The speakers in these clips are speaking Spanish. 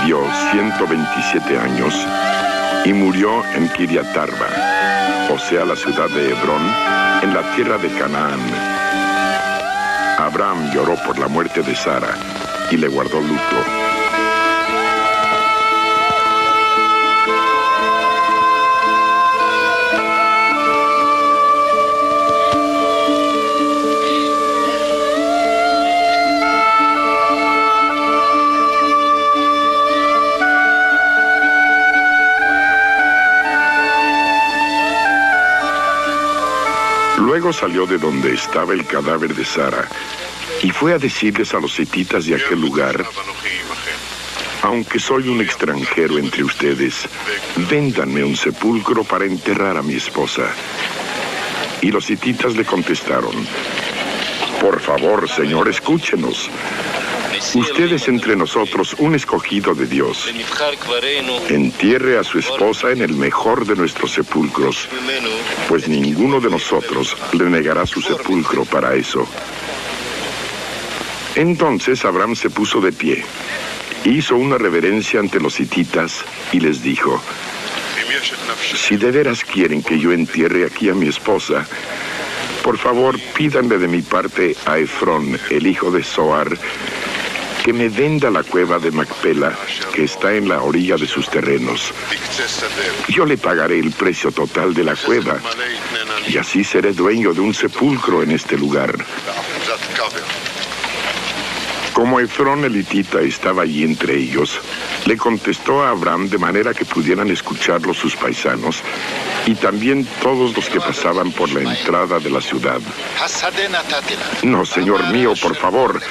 vivió 127 años y murió en Kiriat Arba, o sea, la ciudad de Hebrón, en la tierra de Canaán. Abraham lloró por la muerte de Sara y le guardó luto. Luego salió de donde estaba el cadáver de Sara y fue a decirles a los hititas de aquel lugar: aunque soy un extranjero entre ustedes, véndanme un sepulcro para enterrar a mi esposa. Y los hititas le contestaron: por favor, Señor, escúchenos. Usted es entre nosotros un escogido de Dios. Entierre a su esposa en el mejor de nuestros sepulcros, pues ninguno de nosotros le negará su sepulcro para eso. Entonces Abraham se puso de pie, hizo una reverencia ante los hititas y les dijo: si de veras quieren que yo entierre aquí a mi esposa, por favor pídanle de mi parte a Efrón, el hijo de Zohar, que me venda la cueva de Macpela, que está en la orilla de sus terrenos. Yo le pagaré el precio total de la cueva, y así seré dueño de un sepulcro en este lugar. Como Efrón el hitita estaba allí entre ellos, le contestó a Abraham de manera que pudieran escucharlo sus paisanos y también todos los que pasaban por la entrada de la ciudad. No, señor mío, por favor,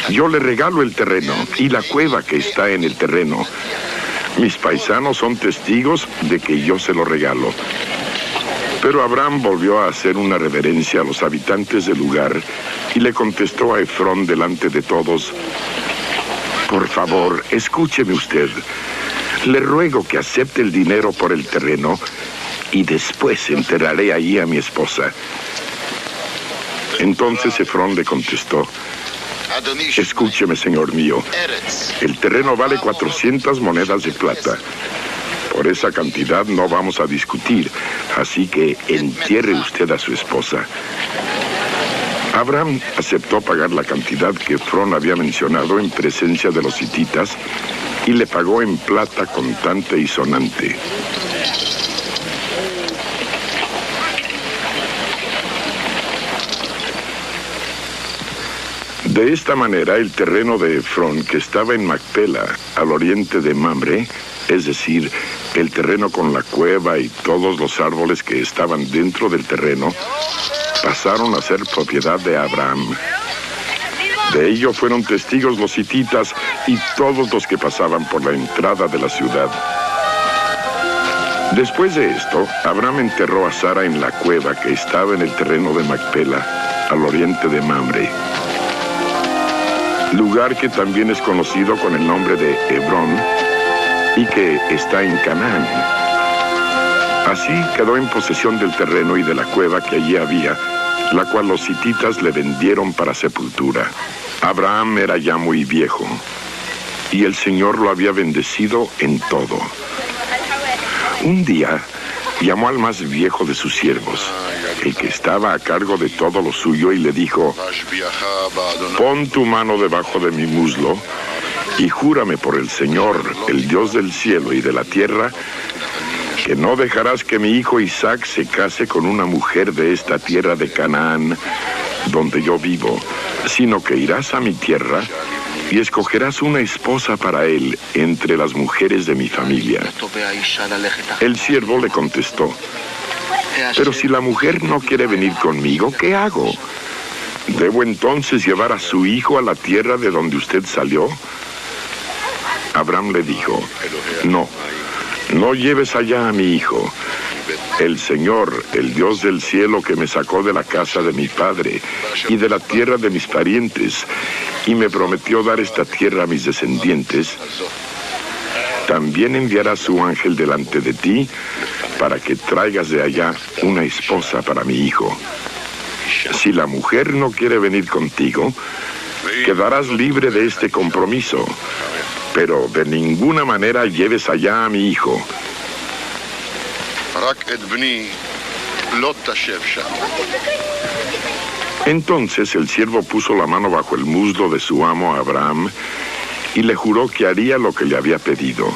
yo le regalo el terreno y la cueva que está en el terreno. Mis paisanos son testigos de que yo se lo regalo. Pero Abraham volvió a hacer una reverencia a los habitantes del lugar y le contestó a Efrón delante de todos: por favor, escúcheme usted. Le ruego que acepte el dinero por el terreno y después enterraré allí a mi esposa. Entonces Efrón le contestó: escúcheme, señor mío. El terreno vale 400 monedas de plata. Por esa cantidad no vamos a discutir, así que entierre usted a su esposa. Abraham aceptó pagar la cantidad que Efrón había mencionado en presencia de los hititas y le pagó en plata contante y sonante. De esta manera, el terreno de Efrón, que estaba en Macpela, al oriente de Mamre, es decir, el terreno con la cueva y todos los árboles que estaban dentro del terreno, pasaron a ser propiedad de Abraham. De ello fueron testigos los hititas y todos los que pasaban por la entrada de la ciudad. Después de esto, Abraham enterró a Sara en la cueva que estaba en el terreno de Macpela, al oriente de Mamre, lugar que también es conocido con el nombre de Hebrón y que está en Canaán. Así quedó en posesión del terreno y de la cueva que allí había, la cual los hititas le vendieron para sepultura. Abraham era ya muy viejo, y el Señor lo había bendecido en todo. Un día llamó al más viejo de sus siervos, el que estaba a cargo de todo lo suyo, y le dijo: pon tu mano debajo de mi muslo y júrame por el Señor, el Dios del cielo y de la tierra, que no dejarás que mi hijo Isaac se case con una mujer de esta tierra de Canaán, donde yo vivo, sino que irás a mi tierra y escogerás una esposa para él entre las mujeres de mi familia. El siervo le contestó: pero si la mujer no quiere venir conmigo, ¿qué hago? ¿Debo entonces llevar a su hijo a la tierra de donde usted salió? Abraham le dijo: no lleves allá a mi hijo. El Señor, el Dios del cielo, que me sacó de la casa de mi padre y de la tierra de mis parientes, y me prometió dar esta tierra a mis descendientes, también enviará su ángel delante de ti para que traigas de allá una esposa para mi hijo. Si la mujer no quiere venir contigo, quedarás libre de este compromiso, pero de ninguna manera lleves allá a mi hijo. Entonces el siervo puso la mano bajo el muslo de su amo Abraham y le juró que haría lo que le había pedido.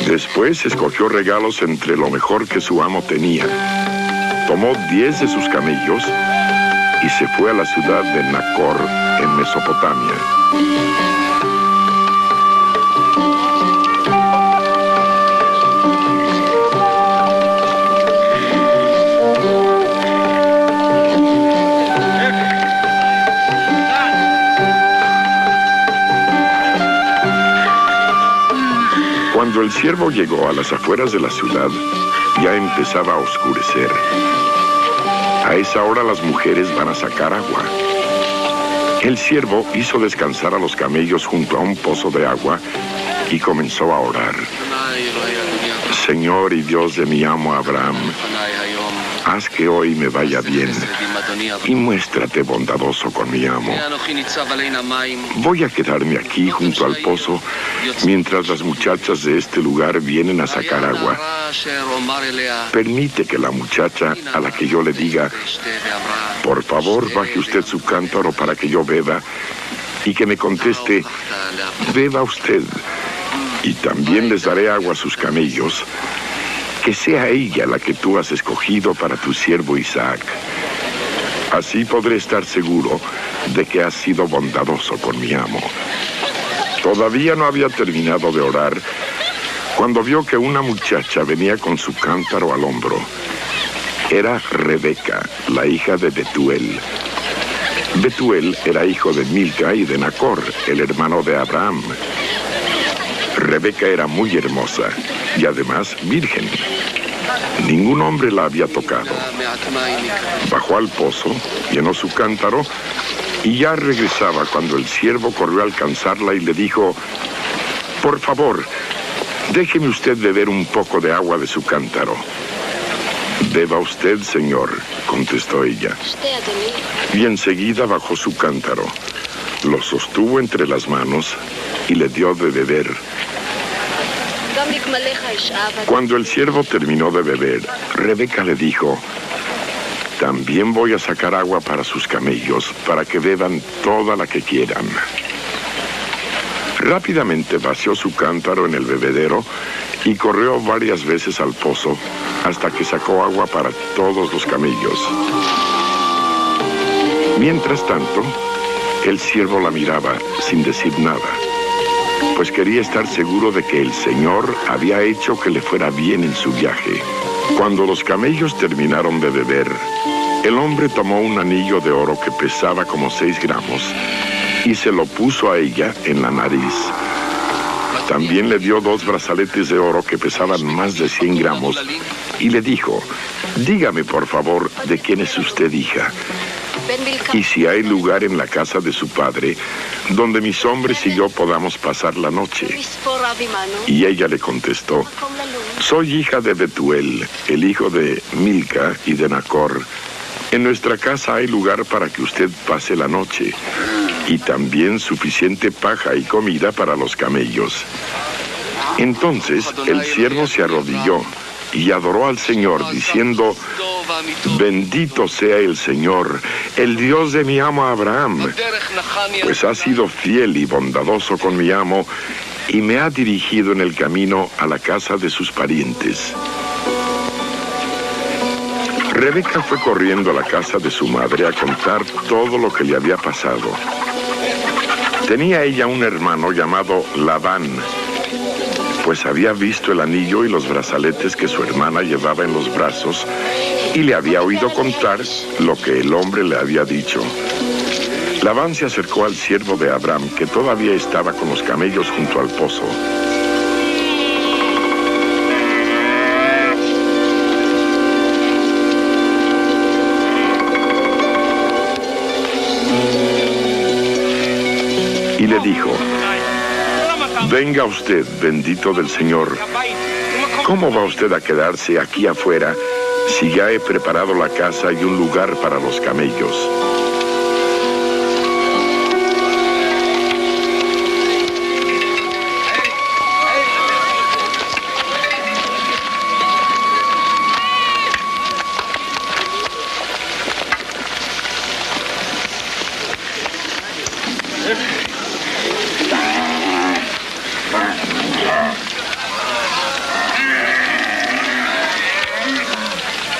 Después escogió regalos entre lo mejor que su amo tenía. Tomó 10 de sus camellos y se fue a la ciudad de Nacor, en Mesopotamia. Cuando el siervo llegó a las afueras de la ciudad, ya empezaba a oscurecer. A esa hora las mujeres van a sacar agua. El siervo hizo descansar a los camellos junto a un pozo de agua y comenzó a orar. Señor y Dios de mi amo Abraham, haz que hoy me vaya bien y muéstrate bondadoso con mi amo. Voy a quedarme aquí junto al pozo mientras las muchachas de este lugar vienen a sacar agua. Permite que la muchacha a la que yo le diga, por favor, baje usted su cántaro para que yo beba, y que me conteste, beba usted, y también les daré agua a sus camellos, que sea ella la que tú has escogido para tu siervo Isaac. Así podré estar seguro de que has sido bondadoso con mi amo. Todavía no había terminado de orar cuando vio que una muchacha venía con su cántaro al hombro. Era Rebeca, la hija de Betuel. Betuel era hijo de Milca y de Nacor, el hermano de Abraham. Rebeca era muy hermosa y además virgen. Ningún hombre la había tocado. Bajó al pozo, llenó su cántaro y ya regresaba cuando el siervo corrió a alcanzarla y le dijo, por favor, déjeme usted beber un poco de agua de su cántaro. Beba usted, señor, contestó ella. Y enseguida bajó su cántaro, lo sostuvo entre las manos y le dio de beber. Cuando el siervo terminó de beber, Rebeca le dijo, también voy a sacar agua para sus camellos, para que beban toda la que quieran. Rápidamente vació su cántaro en el bebedero y corrió varias veces al pozo hasta que sacó agua para todos los camellos. Mientras tanto, el siervo la miraba sin decir nada, pues quería estar seguro de que el Señor había hecho que le fuera bien en su viaje. Cuando los camellos terminaron de beber, el hombre tomó un anillo de oro que pesaba como 6 gramos y se lo puso a ella en la nariz. También le dio 2 brazaletes de oro que pesaban más de 100 gramos y le dijo, dígame por favor de quién es usted hija, y si hay lugar en la casa de su padre donde mis hombres y yo podamos pasar la noche. Y ella le contestó, soy hija de Betuel, el hijo de Milca y de Nacor. En nuestra casa hay lugar para que usted pase la noche, y también suficiente paja y comida para los camellos. Entonces el siervo se arrodilló y adoró al Señor, diciendo, bendito sea el Señor, el Dios de mi amo Abraham, pues ha sido fiel y bondadoso con mi amo y me ha dirigido en el camino a la casa de sus parientes. Rebeca fue corriendo a la casa de su madre a contar todo lo que le había pasado. Tenía ella un hermano llamado Labán, pues había visto el anillo y los brazaletes que su hermana llevaba en los brazos y le había oído contar lo que el hombre le había dicho. Labán se acercó al siervo de Abraham, que todavía estaba con los camellos junto al pozo. Y le dijo, venga usted, bendito del Señor. ¿Cómo va usted a quedarse aquí afuera si ya he preparado la casa y un lugar para los camellos?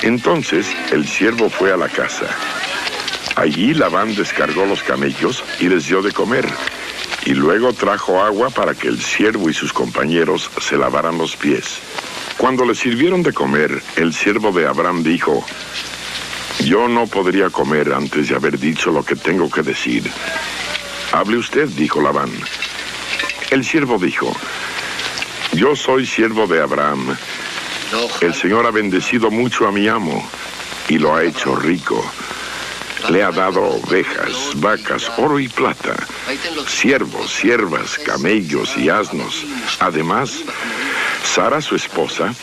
Entonces el siervo fue a la casa. Allí Labán descargó los camellos y les dio de comer. Y luego trajo agua para que el siervo y sus compañeros se lavaran los pies. Cuando le sirvieron de comer, el siervo de Abraham dijo: yo no podría comer antes de haber dicho lo que tengo que decir. Hable usted, dijo Labán. El siervo dijo: yo soy siervo de Abraham. El Señor ha bendecido mucho a mi amo y lo ha hecho rico. Le ha dado ovejas, vacas, oro y plata, siervos, siervas, camellos y asnos. Además, Sara, su esposa,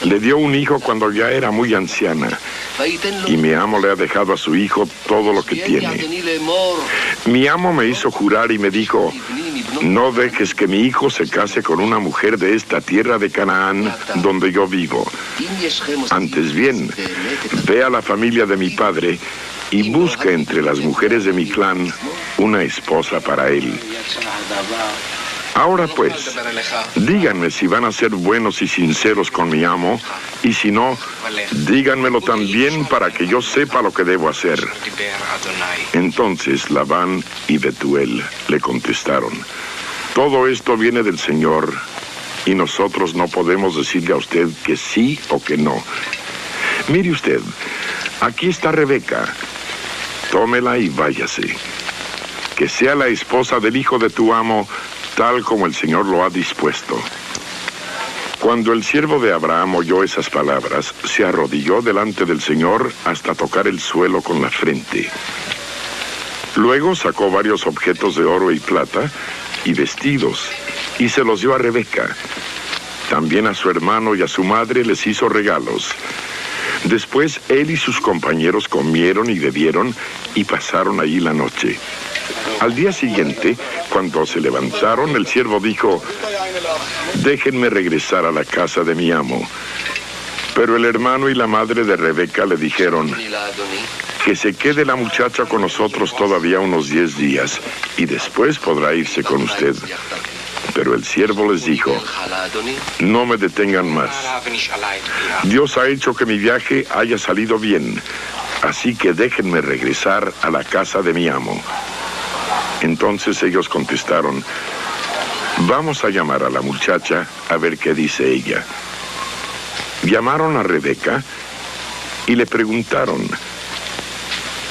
le dio un hijo cuando ya era muy anciana, y mi amo le ha dejado a su hijo todo lo que tiene. Mi amo me hizo jurar y me dijo: no dejes que mi hijo se case con una mujer de esta tierra de Canaán, donde yo vivo. Antes bien, ve a la familia de mi padre y busca entre las mujeres de mi clan una esposa para él. Ahora pues, díganme si van a ser buenos y sinceros con mi amo, y si no, díganmelo también para que yo sepa lo que debo hacer. Entonces Labán y Betuel le contestaron: todo esto viene del Señor, y nosotros no podemos decirle a usted que sí o que no. Mire usted, aquí está Rebeca. Tómela y váyase. Que sea la esposa del hijo de tu amo, tal como el Señor lo ha dispuesto. Cuando el siervo de Abraham oyó esas palabras, se arrodilló delante del Señor hasta tocar el suelo con la frente. Luego sacó varios objetos de oro y plata y vestidos, y se los dio a Rebeca. También a su hermano y a su madre les hizo regalos. Después él y sus compañeros comieron y bebieron y pasaron allí la noche. Al día siguiente, cuando se levantaron, el siervo dijo: déjenme regresar a la casa de mi amo. Pero el hermano y la madre de Rebeca le dijeron: que se quede la muchacha con nosotros todavía unos 10 días, y después podrá irse con usted. Pero el siervo les dijo: no me detengan más. Dios ha hecho que mi viaje haya salido bien, así que déjenme regresar a la casa de mi amo. Entonces ellos contestaron: vamos a llamar a la muchacha a ver qué dice ella. Llamaron a Rebeca y le preguntaron: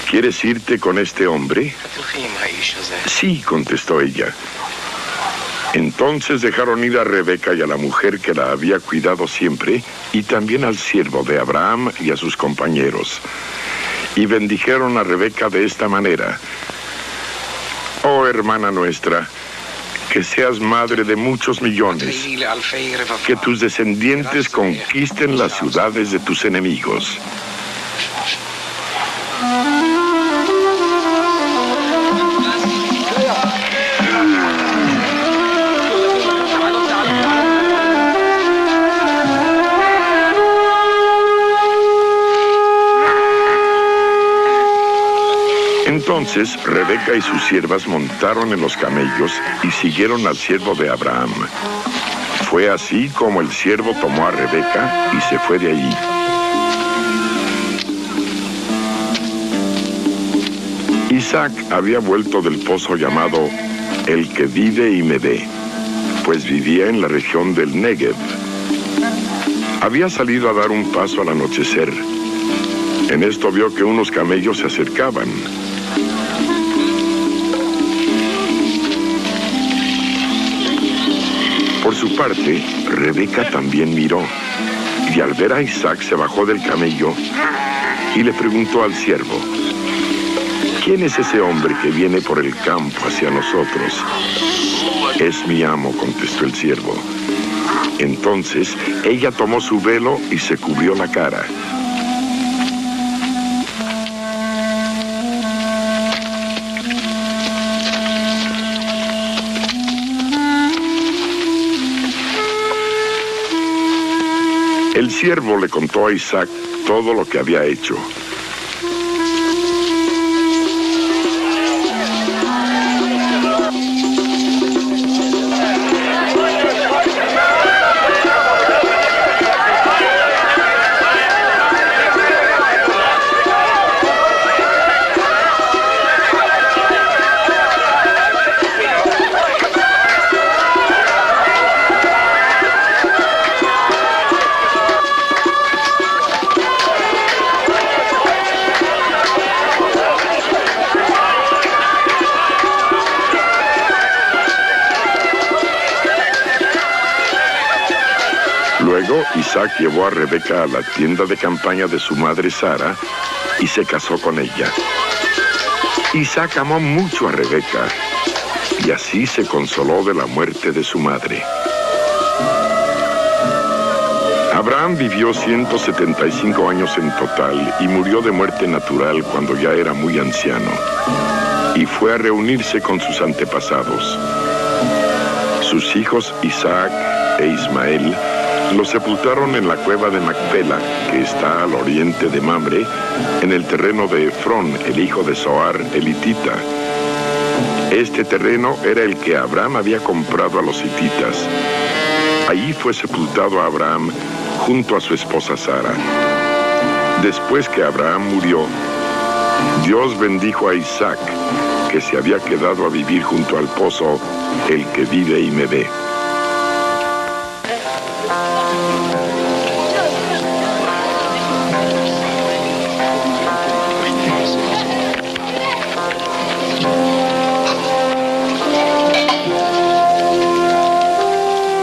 ¿quieres irte con este hombre? Sí, contestó ella. Entonces dejaron ir a Rebeca y a la mujer que la había cuidado siempre, y también al siervo de Abraham y a sus compañeros. Y bendijeron a Rebeca de esta manera: oh hermana nuestra, que seas madre de muchos millones, que tus descendientes conquisten las ciudades de tus enemigos. Entonces Rebeca y sus siervas montaron en los camellos y siguieron al siervo de Abraham. Fue así como el siervo tomó a Rebeca y se fue de allí. Isaac había vuelto del pozo llamado El que vive y me ve, pues vivía en la región del Negev. Había salido a dar un paso al anochecer. En esto vio que unos camellos se acercaban. Por su parte, Rebeca también miró, y al ver a Isaac se bajó del camello y le preguntó al siervo: ¿quién es ese hombre que viene por el campo hacia nosotros? Es mi amo, contestó el siervo. Entonces ella tomó su velo y se cubrió la cara. El siervo le contó a Isaac todo lo que había hecho. Luego Isaac llevó a Rebeca a la tienda de campaña de su madre Sara y se casó con ella. Isaac amó mucho a Rebeca y así se consoló de la muerte de su madre. Abraham vivió 175 años en total y murió de muerte natural cuando ya era muy anciano. Y fue a reunirse con sus antepasados. Sus hijos Isaac e Ismael lo sepultaron en la cueva de Macpela, que está al oriente de Mamre, en el terreno de Efrón, el hijo de Zohar, el hitita. Este terreno era el que Abraham había comprado a los hititas. Allí fue sepultado Abraham junto a su esposa Sara. Después que Abraham murió, Dios bendijo a Isaac, que se había quedado a vivir junto al pozo, el que vive y me ve.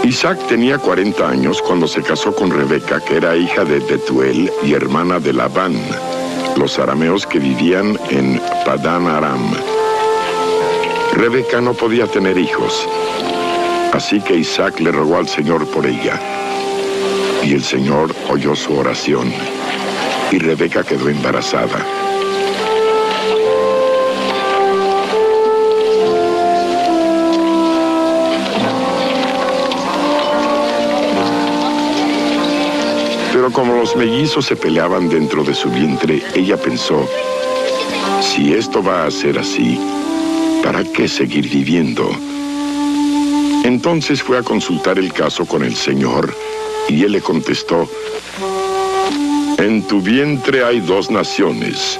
Isaac tenía 40 años cuando se casó con Rebeca, que era hija de Betuel y hermana de Labán, los arameos que vivían en Padán Aram. Rebeca no podía tener hijos, así que Isaac le rogó al Señor por ella. Y el Señor oyó su oración, y Rebeca quedó embarazada. Pero como los mellizos se peleaban dentro de su vientre, ella pensó, si esto va a ser así, ¿para qué seguir viviendo? Entonces fue a consultar el caso con el Señor, y él le contestó, en tu vientre hay 2 naciones,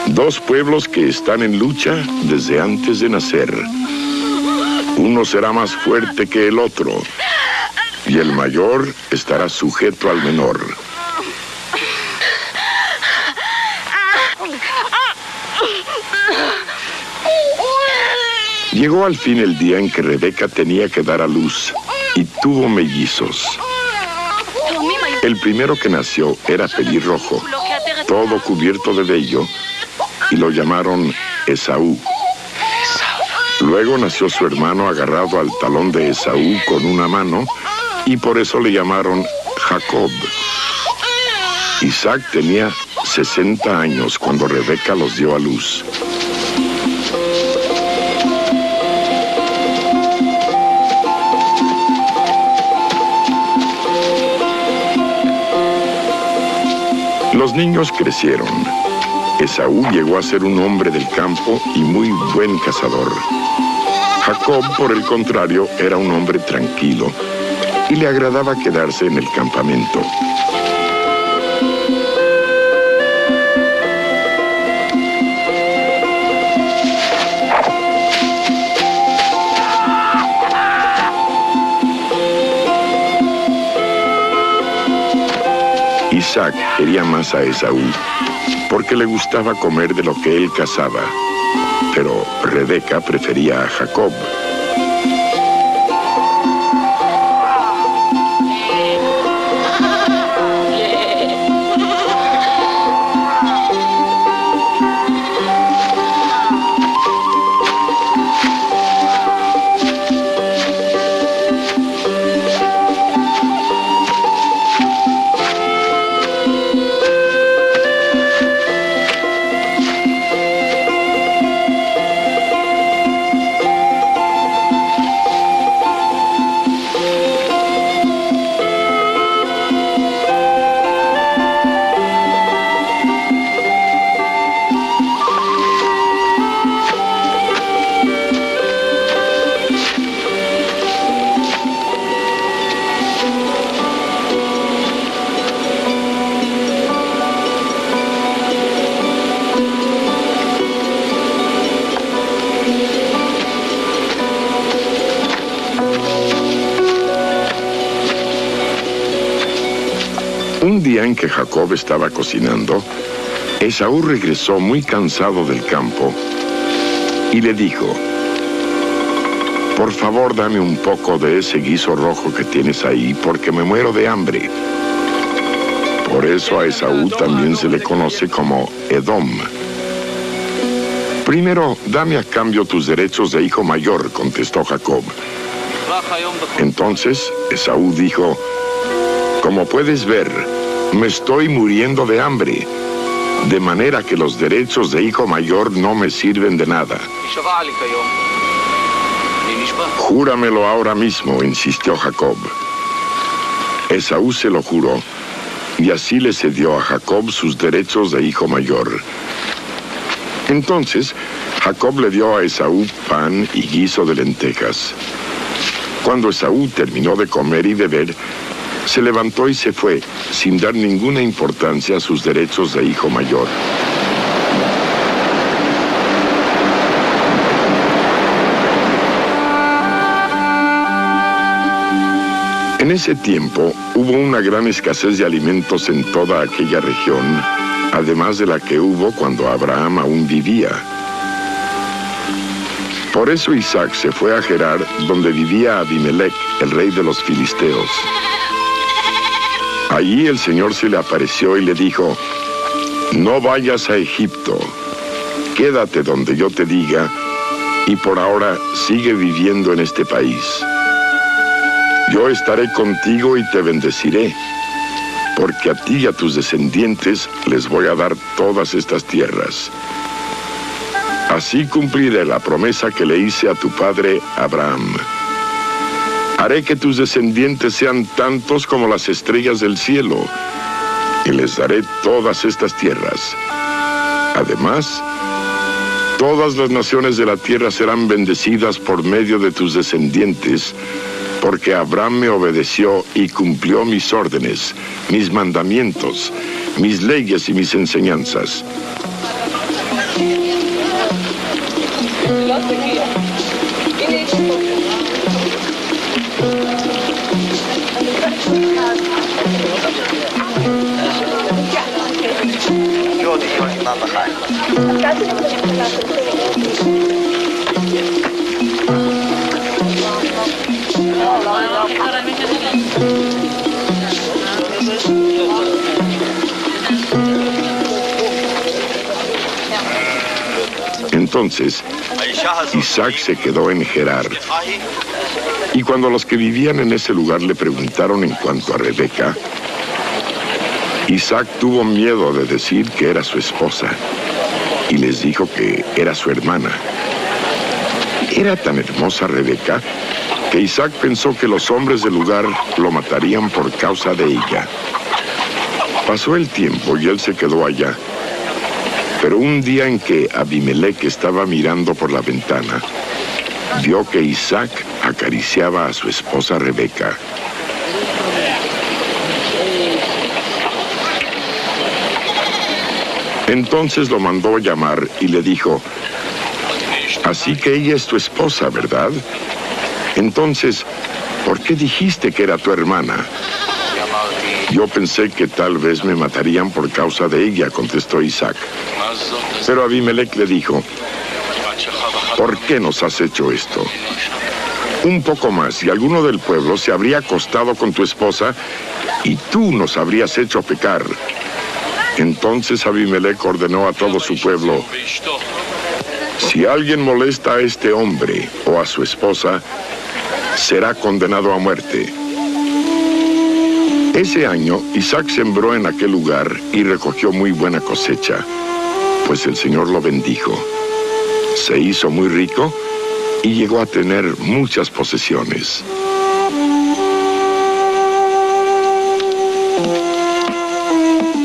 2 pueblos que están en lucha desde antes de nacer. Uno será más fuerte que el otro, y el mayor estará sujeto al menor. Llegó al fin el día en que Rebeca tenía que dar a luz, y tuvo mellizos. El primero que nació era pelirrojo, todo cubierto de vello, y lo llamaron Esaú. Luego nació su hermano agarrado al talón de Esaú con una mano, y por eso le llamaron Jacob. Isaac tenía 60 años cuando Rebeca los dio a luz. Los niños crecieron. Esaú llegó a ser un hombre del campo y muy buen cazador. Jacob, por el contrario, era un hombre tranquilo y le agradaba quedarse en el campamento. Isaac quería más a Esaú porque le gustaba comer de lo que él cazaba, pero Rebeca prefería a Jacob. Un día en que Jacob estaba cocinando, Esaú regresó muy cansado del campo y le dijo, Por favor, dame un poco de ese guiso rojo que tienes ahí, porque me muero de hambre. Por eso a Esaú también se le conoce como Edom. Primero, dame a cambio tus derechos de hijo mayor, contestó Jacob. Entonces Esaú dijo: como puedes ver, me estoy muriendo de hambre, de manera que los derechos de hijo mayor no me sirven de nada. Júramelo ahora mismo, insistió Jacob. Esaú se lo juró, y así le cedió a Jacob sus derechos de hijo mayor. Entonces, Jacob le dio a Esaú pan y guiso de lentejas. Cuando Esaú terminó de comer y beber, se levantó y se fue, sin dar ninguna importancia a sus derechos de hijo mayor. En ese tiempo hubo una gran escasez de alimentos en toda aquella región, además de la que hubo cuando Abraham aún vivía. Por eso Isaac se fue a Gerar, donde vivía Abimelec, el rey de los filisteos. Allí el Señor se le apareció y le dijo: no vayas a Egipto, quédate donde yo te diga, y por ahora sigue viviendo en este país. Yo estaré contigo y te bendeciré, porque a ti y a tus descendientes les voy a dar todas estas tierras. Así cumpliré la promesa que le hice a tu padre Abraham. Haré que tus descendientes sean tantos como las estrellas del cielo, y les daré todas estas tierras. Además, todas las naciones de la tierra serán bendecidas por medio de tus descendientes, porque Abraham me obedeció y cumplió mis órdenes, mis mandamientos, mis leyes y mis enseñanzas. Entonces, Isaac se quedó en Gerar. Y cuando los que vivían en ese lugar le preguntaron en cuanto a Rebeca, Isaac tuvo miedo de decir que era su esposa, y les dijo que era su hermana. Era tan hermosa Rebeca que Isaac pensó que los hombres del lugar lo matarían por causa de ella. Pasó el tiempo y él se quedó allá. Pero un día en que Abimelec estaba mirando por la ventana, vio que Isaac acariciaba a su esposa Rebeca. Entonces lo mandó llamar y le dijo: así que ella es tu esposa, ¿verdad? Entonces, ¿por qué dijiste que era tu hermana? Yo pensé que tal vez me matarían por causa de ella, contestó Isaac. Pero Abimelec le dijo: ¿por qué nos has hecho esto? Un poco más y alguno del pueblo se habría acostado con tu esposa y tú nos habrías hecho pecar. Entonces Abimelec ordenó a todo su pueblo: si alguien molesta a este hombre o a su esposa, será condenado a muerte. Ese año, Isaac sembró en aquel lugar y recogió muy buena cosecha, pues el Señor lo bendijo. Se hizo muy rico y llegó a tener muchas posesiones.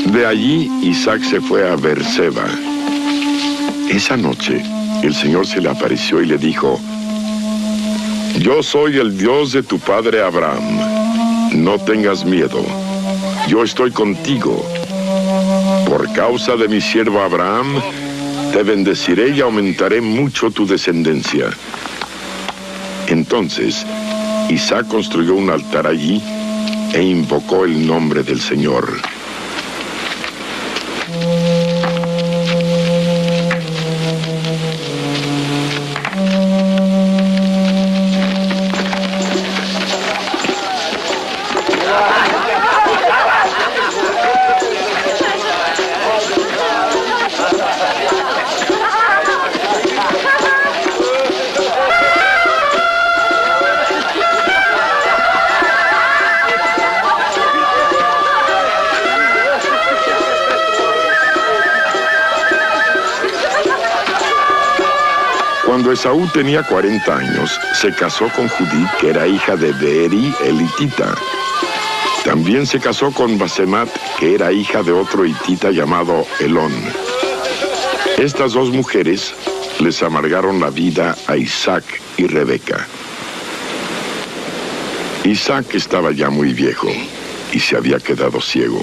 De allí, Isaac se fue a Beerseba. Esa noche, el Señor se le apareció y le dijo: yo soy el Dios de tu padre Abraham. No tengas miedo, yo estoy contigo. Por causa de mi siervo Abraham, te bendeciré y aumentaré mucho tu descendencia. Entonces, Isaac construyó un altar allí e invocó el nombre del Señor. Cuando Esaú tenía 40 años, se casó con Judith, que era hija de Beeri el hitita. También se casó con Basemat, que era hija de otro hitita llamado Elón. Estas dos mujeres les amargaron la vida a Isaac y Rebeca. Isaac estaba ya muy viejo y se había quedado ciego.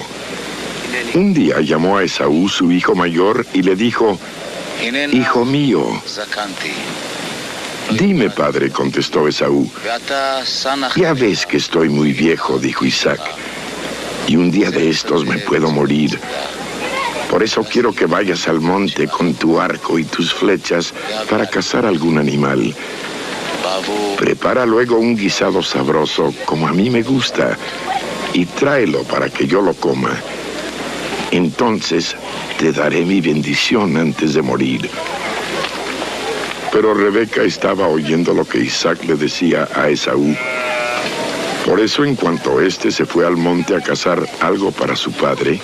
Un día llamó a Esaú, su hijo mayor, y le dijo: «Hijo mío». «Dime, padre», contestó Esaú. «Ya ves que estoy muy viejo», dijo Isaac, «y un día de estos me puedo morir. Por eso quiero que vayas al monte con tu arco y tus flechas para cazar algún animal. Prepara luego un guisado sabroso, como a mí me gusta, y tráelo para que yo lo coma. Entonces te daré mi bendición antes de morir». Pero Rebeca estaba oyendo lo que Isaac le decía a Esaú. Por eso, en cuanto éste se fue al monte a cazar algo para su padre,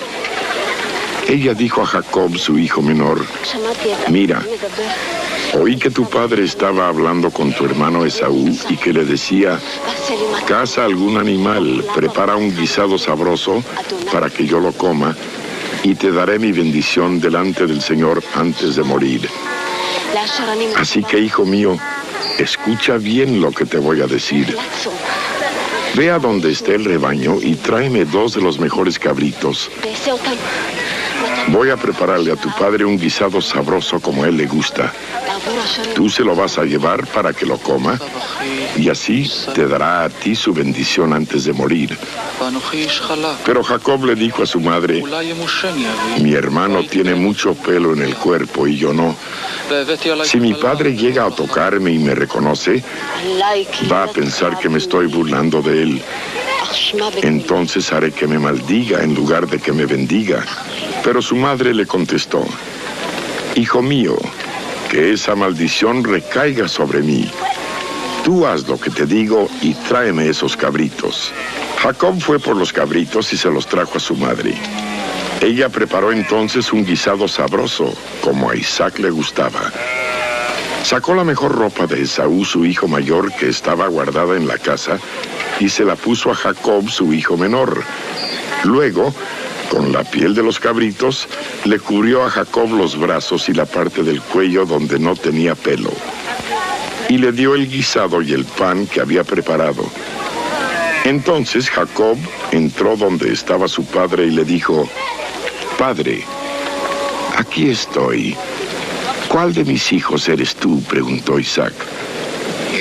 ella dijo a Jacob, su hijo menor: «Mira, oí que tu padre estaba hablando con tu hermano Esaú y que le decía: caza algún animal, prepara un guisado sabroso para que yo lo coma, y te daré mi bendición delante del Señor antes de morir. Así que, hijo mío, escucha bien lo que te voy a decir. Ve a donde esté el rebaño y tráeme 2 de los mejores cabritos. Voy a prepararle a tu padre un guisado sabroso como a él le gusta. Tú se lo vas a llevar para que lo coma, y así te dará a ti su bendición antes de morir». Pero Jacob le dijo a su madre: «Mi hermano tiene mucho pelo en el cuerpo y yo no. Si mi padre llega a tocarme y me reconoce, va a pensar que me estoy burlando de él. Entonces haré que me maldiga en lugar de que me bendiga». Pero su madre le contestó: «Hijo mío, que esa maldición recaiga sobre mí. Tú haz lo que te digo y tráeme esos cabritos». Jacob fue por los cabritos y se los trajo a su madre. Ella preparó entonces un guisado sabroso, como a Isaac le gustaba. Sacó la mejor ropa de Esaú, su hijo mayor, que estaba guardada en la casa, y se la puso a Jacob, su hijo menor. Luego, con la piel de los cabritos, le cubrió a Jacob los brazos y la parte del cuello donde no tenía pelo. Y le dio el guisado y el pan que había preparado. Entonces Jacob entró donde estaba su padre y le dijo: «Padre, aquí estoy». «¿Cuál de mis hijos eres tú?», preguntó Isaac.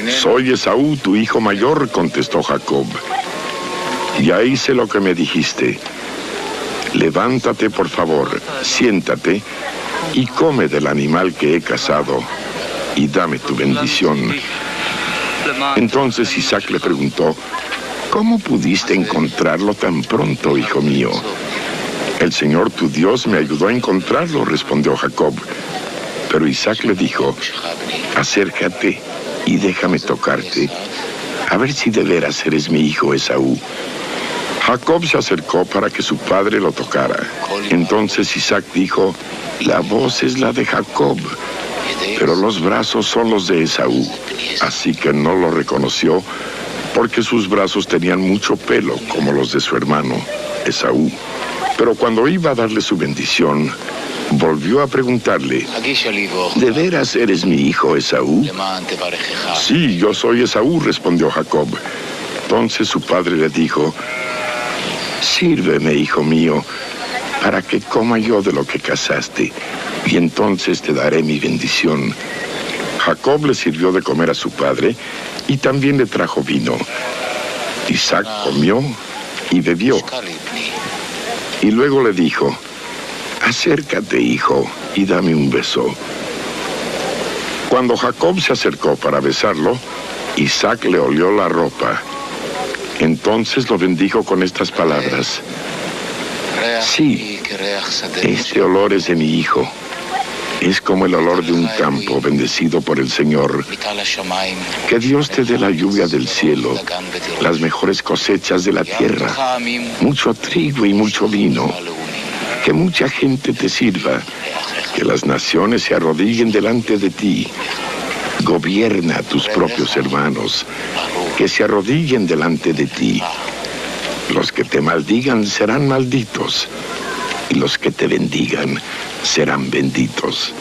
«Soy Esaú, tu hijo mayor», contestó Jacob. «Ya hice lo que me dijiste. Levántate, por favor, siéntate y come del animal que he cazado y dame tu bendición». Entonces Isaac le preguntó: «¿Cómo pudiste encontrarlo tan pronto, hijo mío?». «El Señor tu Dios me ayudó a encontrarlo», respondió Jacob. Pero Isaac le dijo: «Acércate y déjame tocarte, a ver si de veras eres mi hijo Esaú». Jacob se acercó para que su padre lo tocara. Entonces Isaac dijo: «La voz es la de Jacob, pero los brazos son los de Esaú». Así que no lo reconoció, porque sus brazos tenían mucho pelo, como los de su hermano Esaú. Pero cuando iba a darle su bendición, volvió a preguntarle: «¿De veras eres mi hijo Esaú?». «Sí, yo soy Esaú», respondió Jacob. Entonces su padre le dijo: «Sírveme, hijo mío, para que coma yo de lo que cazaste, y entonces te daré mi bendición». Jacob le sirvió de comer a su padre y también le trajo vino. Isaac comió y bebió. Y luego le dijo: «Acércate, hijo, y dame un beso». Cuando Jacob se acercó para besarlo, Isaac le olió la ropa. Entonces lo bendijo con estas palabras: «Sí, este olor es de mi hijo. Es como el olor de un campo bendecido por el Señor. Que Dios te dé la lluvia del cielo, las mejores cosechas de la tierra, mucho trigo y mucho vino. Que mucha gente te sirva, que las naciones se arrodillen delante de ti. Gobierna a tus propios hermanos, que se arrodillen delante de ti. Los que te maldigan serán malditos, y los que te bendigan serán benditos.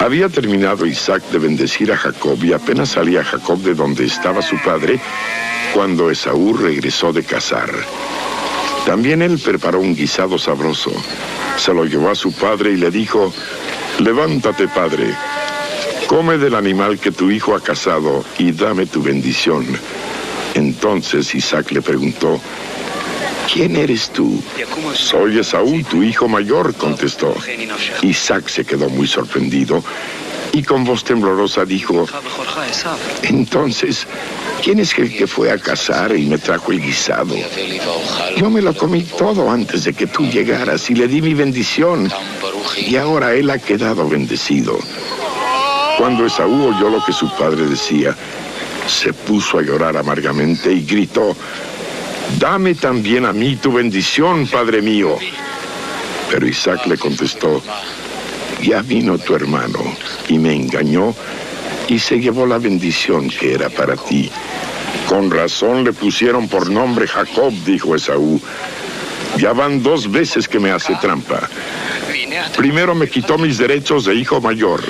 Había terminado Isaac de bendecir a Jacob y apenas salía Jacob de donde estaba su padre cuando Esaú regresó de cazar. También él preparó un guisado sabroso. Se lo llevó a su padre y le dijo: levántate, padre, come del animal que tu hijo ha cazado y dame tu bendición. Entonces Isaac le preguntó: ¿quién eres tú? Soy Esaú, tu hijo mayor, contestó. Isaac se quedó muy sorprendido y con voz temblorosa dijo: entonces, ¿quién es el que fue a cazar y me trajo el guisado? Yo me lo comí todo antes de que tú llegaras y le di mi bendición, y ahora él ha quedado bendecido. Cuando Esaú oyó lo que su padre decía, se puso a llorar amargamente y gritó: dame también a mí tu bendición, padre mío. Pero Isaac le contestó: ya vino tu hermano y me engañó y se llevó la bendición que era para ti. Con razón le pusieron por nombre Jacob, dijo Esaú. Ya van 2 veces que me hace trampa. Primero me quitó mis derechos de hijo mayor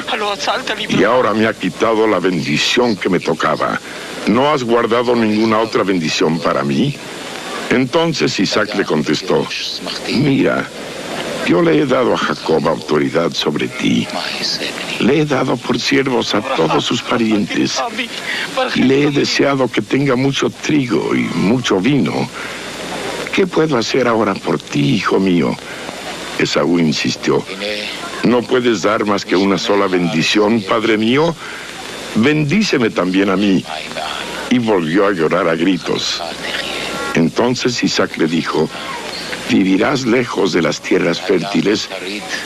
y ahora me ha quitado la bendición que me tocaba. ¿No has guardado ninguna otra bendición para mí? Entonces Isaac le contestó: mira, yo le he dado a Jacob autoridad sobre ti. Le he dado por siervos a todos sus parientes y le he deseado que tenga mucho trigo y mucho vino. ¿Qué puedo hacer ahora por ti, hijo mío? Esaú insistió: ¿no puedes dar más que una sola bendición, padre mío? Bendíceme también a mí. Y volvió a llorar a gritos. Entonces Isaac le dijo: vivirás lejos de las tierras fértiles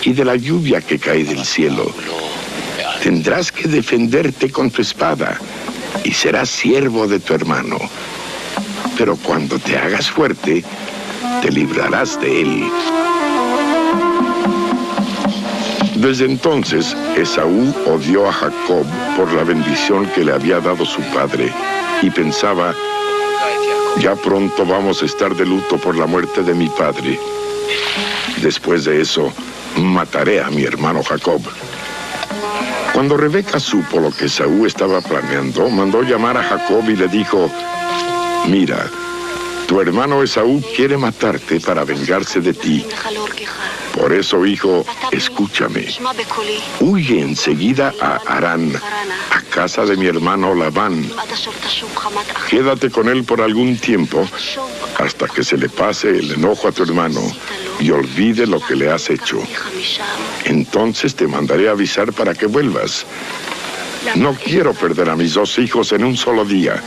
y de la lluvia que cae del cielo. Tendrás que defenderte con tu espada y serás siervo de tu hermano. Pero cuando te hagas fuerte, te librarás de él. Desde entonces, Esaú odió a Jacob por la bendición que le había dado su padre y pensaba: ya pronto vamos a estar de luto por la muerte de mi padre. Después de eso, mataré a mi hermano Jacob. Cuando Rebeca supo lo que Esaú estaba planeando, mandó llamar a Jacob y le dijo: mira, tu hermano Esaú quiere matarte para vengarse de ti. Por eso, hijo, escúchame. Huye enseguida a Harán, a casa de mi hermano Labán. Quédate con él por algún tiempo, hasta que se le pase el enojo a tu hermano y olvide lo que le has hecho. Entonces te mandaré a avisar para que vuelvas. No quiero perder a mis 2 hijos en un solo día.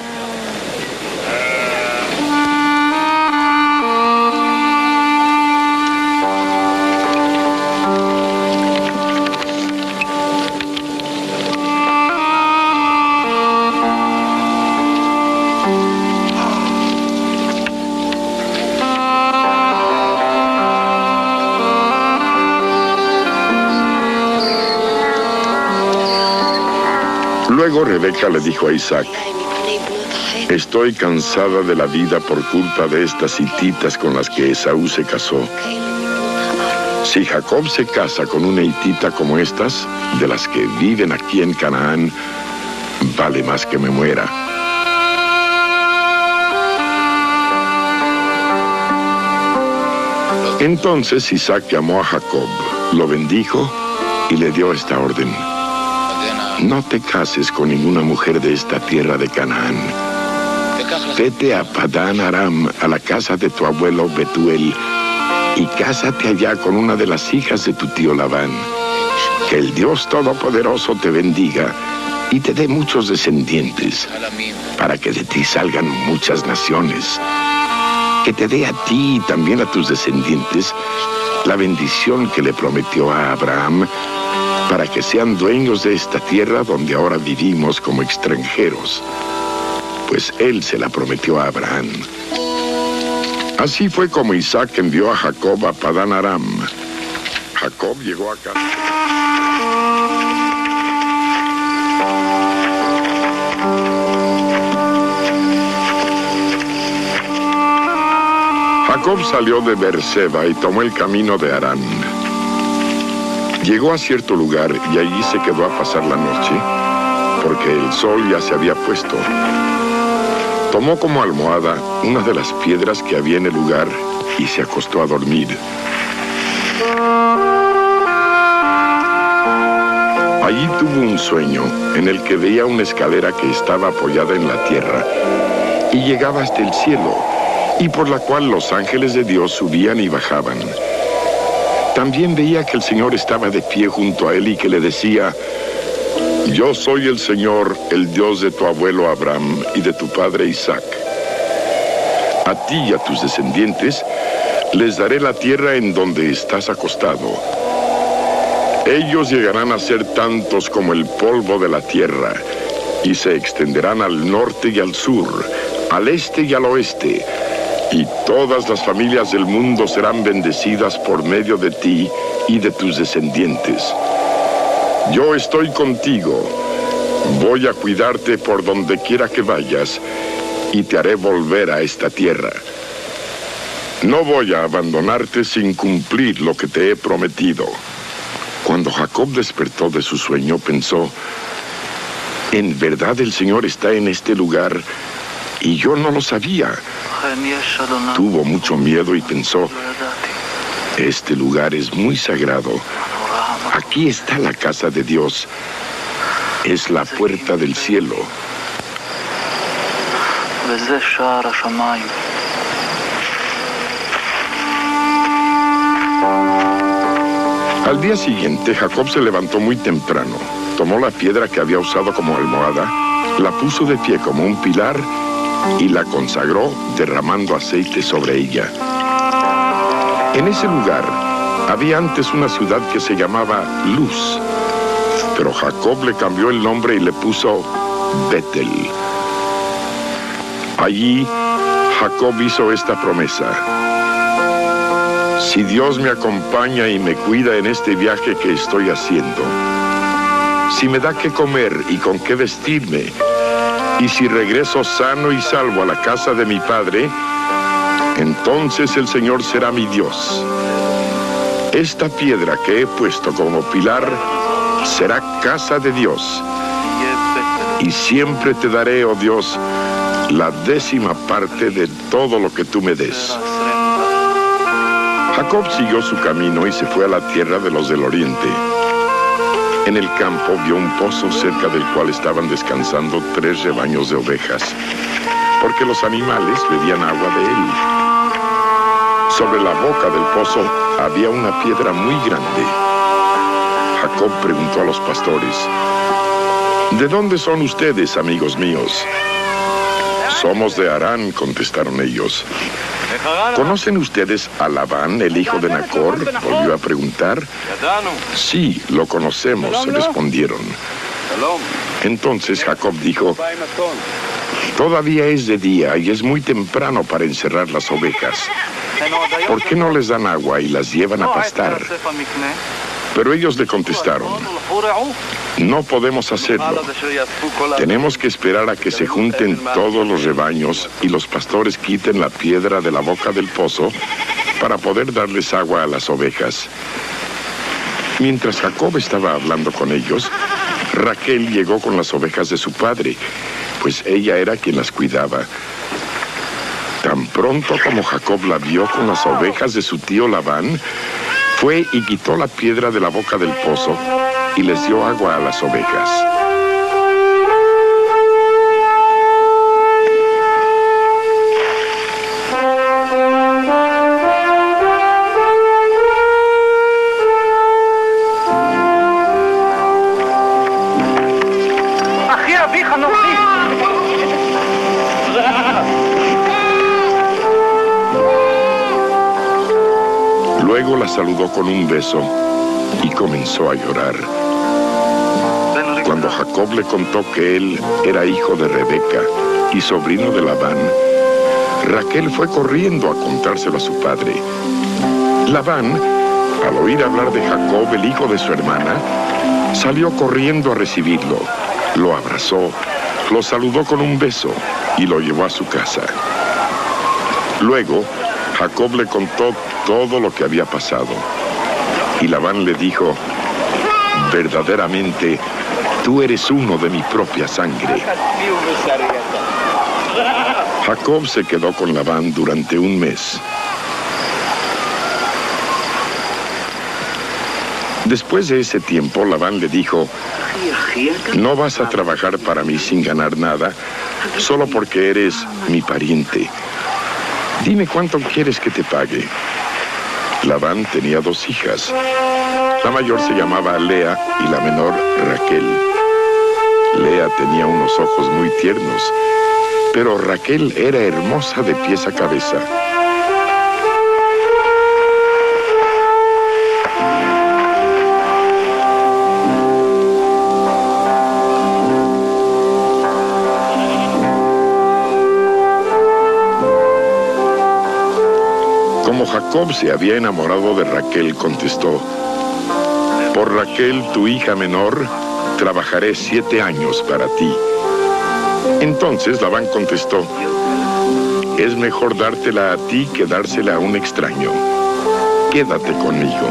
Luego Rebeca le dijo a Isaac: estoy cansada de la vida por culpa de estas hititas con las que Esaú se casó. Si Jacob se casa con una hitita como estas, de las que viven aquí en Canaán, vale más que me muera. Entonces Isaac llamó a Jacob, lo bendijo y le dio esta orden: no te cases con ninguna mujer de esta tierra de Canaán. Vete a Padán Aram, a la casa de tu abuelo Betuel, y cásate allá con una de las hijas de tu tío Labán. Que el Dios Todopoderoso te bendiga y te dé muchos descendientes, para que de ti salgan muchas naciones. Que te dé a ti y también a tus descendientes la bendición que le prometió a Abraham, para que sean dueños de esta tierra donde ahora vivimos como extranjeros, pues él se la prometió a Abraham. Así fue como Isaac envió a Jacob a Padán Aram. Jacob llegó a casa. Jacob salió de Beerseba y tomó el camino de Harán. Llegó a cierto lugar y allí se quedó a pasar la noche, porque el sol ya se había puesto. Tomó como almohada una de las piedras que había en el lugar y se acostó a dormir. Allí tuvo un sueño en el que veía una escalera que estaba apoyada en la tierra y llegaba hasta el cielo, y por la cual los ángeles de Dios subían y bajaban. También veía que el Señor estaba de pie junto a él y que le decía: Yo soy el Señor, el Dios de tu abuelo Abraham y de tu padre Isaac. A ti y a tus descendientes les daré la tierra en donde estás acostado. Ellos llegarán a ser tantos como el polvo de la tierra, y se extenderán al norte y al sur, al este y al oeste, y todas las familias del mundo serán bendecidas por medio de ti y de tus descendientes. Yo estoy contigo, voy a cuidarte por donde quiera que vayas, y te haré volver a esta tierra. No voy a abandonarte sin cumplir lo que te he prometido. Cuando Jacob despertó de su sueño, pensó: en verdad el Señor está en este lugar, y yo no lo sabía. Tuvo mucho miedo y pensó: este lugar es muy sagrado. Aquí está la casa de Dios. Es la puerta del cielo. Al día siguiente, Jacob se levantó muy temprano, tomó la piedra que había usado como almohada, la puso de pie como un pilar y la consagró derramando aceite sobre ella. En ese lugar había antes una ciudad que se llamaba Luz, pero Jacob le cambió el nombre y le puso Betel. Allí Jacob hizo esta promesa: si Dios me acompaña y me cuida en este viaje que estoy haciendo, si me da qué comer y con qué vestirme, y si regreso sano y salvo a la casa de mi padre, entonces el Señor será mi Dios. Esta piedra que he puesto como pilar será casa de Dios, y siempre te daré, oh Dios, la 10ª parte de todo lo que tú me des. Jacob siguió su camino y se fue a la tierra de los del oriente. En el campo vio un pozo cerca del cual estaban descansando 3 rebaños de ovejas, porque los animales bebían agua de él. Sobre la boca del pozo había una piedra muy grande. Jacob preguntó a los pastores: ¿de dónde son ustedes, amigos míos? Somos de Harán, contestaron ellos. ¿Conocen ustedes a Labán, el hijo de Nacor?, volvió a preguntar. Sí, lo conocemos, respondieron. Entonces Jacob dijo: todavía es de día y es muy temprano para encerrar las ovejas. ¿Por qué no les dan agua y las llevan a pastar? Pero ellos le contestaron: no podemos hacerlo. Tenemos que esperar a que se junten todos los rebaños y los pastores quiten la piedra de la boca del pozo para poder darles agua a las ovejas. Mientras Jacob estaba hablando con ellos, Raquel llegó con las ovejas de su padre, pues ella era quien las cuidaba. Tan pronto como Jacob la vio con las ovejas de su tío Labán, fue y quitó la piedra de la boca del pozo y les dio agua a las ovejas. Luego la saludó con un beso y comenzó a llorar. Cuando Jacob le contó que él era hijo de Rebeca y sobrino de Labán, Raquel fue corriendo a contárselo a su padre. Labán, al oír hablar de Jacob, el hijo de su hermana, salió corriendo a recibirlo, lo abrazó, lo saludó con un beso y lo llevó a su casa. Luego, Jacob le contó todo lo que había pasado. Y Labán le dijo: verdaderamente, tú eres uno de mi propia sangre. Jacob se quedó con Labán durante un mes. Después de ese tiempo, Labán le dijo: no vas a trabajar para mí sin ganar nada, solo porque eres mi pariente. Dime cuánto quieres que te pague. Labán tenía 2 hijas. La mayor se llamaba Lea y la menor Raquel. Lea tenía unos ojos muy tiernos, pero Raquel era hermosa de pies a cabeza. Como Jacob se había enamorado de Raquel, contestó: por Raquel, tu hija menor, trabajaré 7 años para ti. Entonces Labán contestó: es mejor dártela a ti que dársela a un extraño. Quédate conmigo.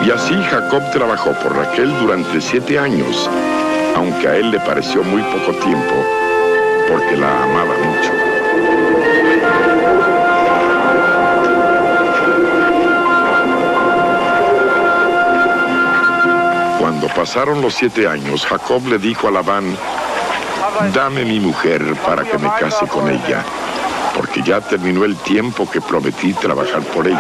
Y así Jacob trabajó por Raquel durante 7 años, aunque a él le pareció muy poco tiempo, porque la amaba mucho. Cuando pasaron los 7 años, Jacob le dijo a Labán: dame mi mujer para que me case con ella, porque ya terminó el tiempo que prometí trabajar por ella.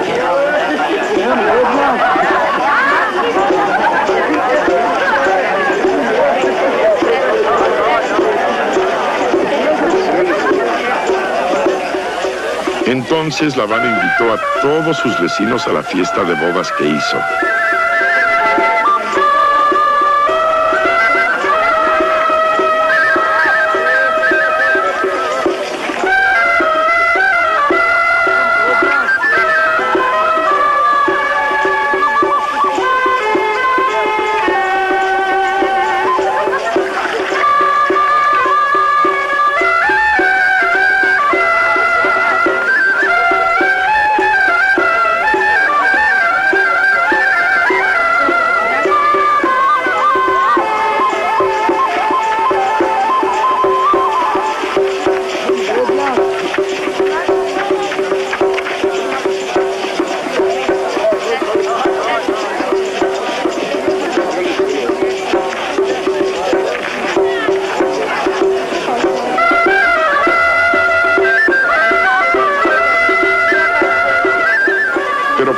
Entonces Labán invitó a todos sus vecinos a la fiesta de bodas que hizo.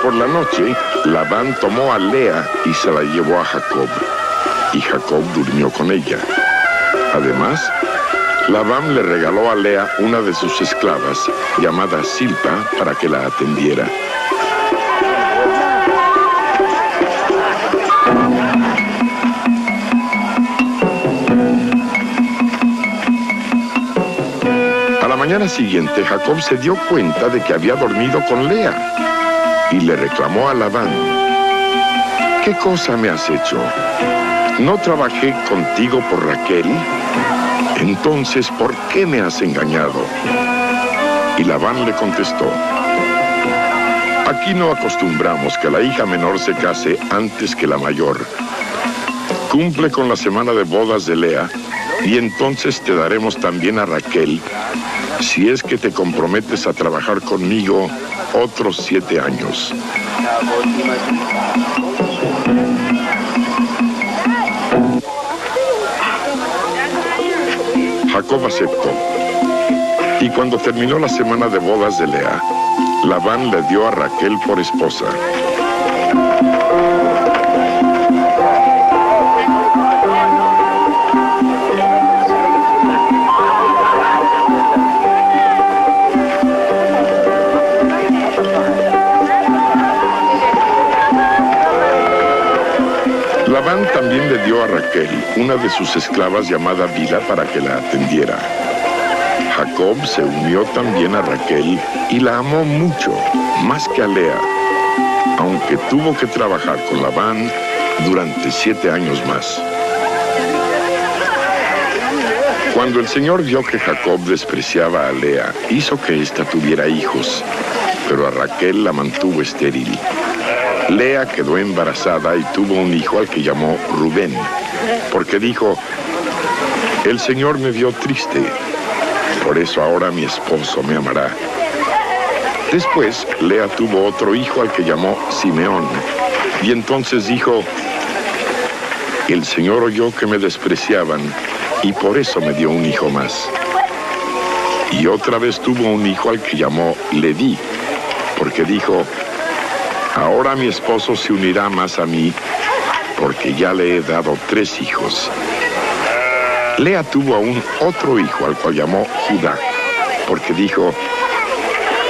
Por la noche, Labán tomó a Lea y se la llevó a Jacob, y Jacob durmió con ella. Además, Labán le regaló a Lea una de sus esclavas, llamada Silpa, para que la atendiera. A la mañana siguiente, Jacob se dio cuenta de que había dormido con Lea. Y le reclamó a Labán: ¿qué cosa me has hecho? ¿No trabajé contigo por Raquel? Entonces, ¿por qué me has engañado? Y Labán le contestó: aquí no acostumbramos que la hija menor se case antes que la mayor. Cumple con la semana de bodas de Lea, y entonces te daremos también a Raquel, si es que te comprometes a trabajar conmigo otros 7 años. Jacob aceptó. Y cuando terminó la semana de bodas de Lea, Labán le dio a Raquel por esposa. dio a Raquel una de sus esclavas llamada Bilha para que la atendiera. Jacob se unió también a Raquel y la amó mucho, más que a Lea, aunque tuvo que trabajar con Labán durante 7 años más. Cuando el Señor vio que Jacob despreciaba a Lea, hizo que ésta tuviera hijos, pero a Raquel la mantuvo estéril. Lea quedó embarazada y tuvo un hijo al que llamó Rubén, porque dijo: el Señor me vio triste, por eso ahora mi esposo me amará. Después, Lea tuvo otro hijo al que llamó Simeón, y entonces dijo: el Señor oyó que me despreciaban, y por eso me dio un hijo más. Y otra vez tuvo un hijo al que llamó Leví, porque dijo: ahora mi esposo se unirá más a mí, porque ya le he dado 3 hijos. Lea tuvo aún otro hijo al cual llamó Judá, porque dijo: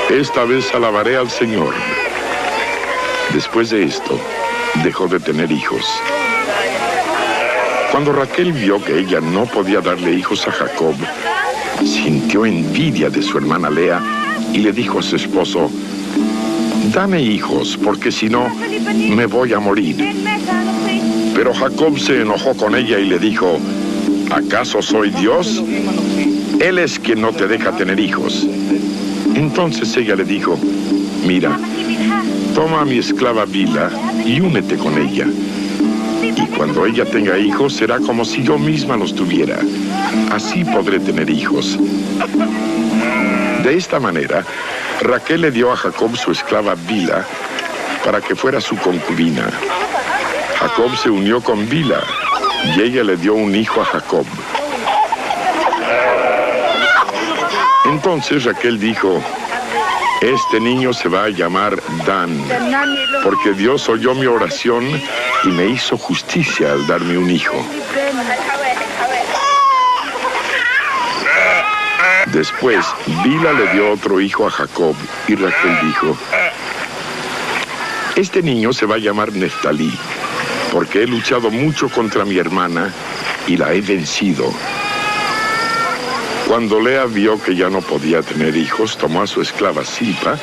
esta vez alabaré al Señor. Después de esto, dejó de tener hijos. Cuando Raquel vio que ella no podía darle hijos a Jacob, sintió envidia de su hermana Lea y le dijo a su esposo: dame hijos, porque si no, me voy a morir. Pero Jacob se enojó con ella y le dijo: ¿acaso soy Dios? Él es quien no te deja tener hijos. Entonces ella le dijo: mira, toma a mi esclava Bilha y únete con ella. Y cuando ella tenga hijos, será como si yo misma los tuviera. Así podré tener hijos. De esta manera, Raquel le dio a Jacob su esclava Bilha para que fuera su concubina. Jacob se unió con Bilha y ella le dio un hijo a Jacob. Entonces Raquel dijo: este niño se va a llamar Dan, porque Dios oyó mi oración y me hizo justicia al darme un hijo. Después, Bilha le dio otro hijo a Jacob y Raquel dijo: este niño se va a llamar Neftalí, porque he luchado mucho contra mi hermana y la he vencido. Cuando Lea vio que ya no podía tener hijos, tomó a su esclava Silpa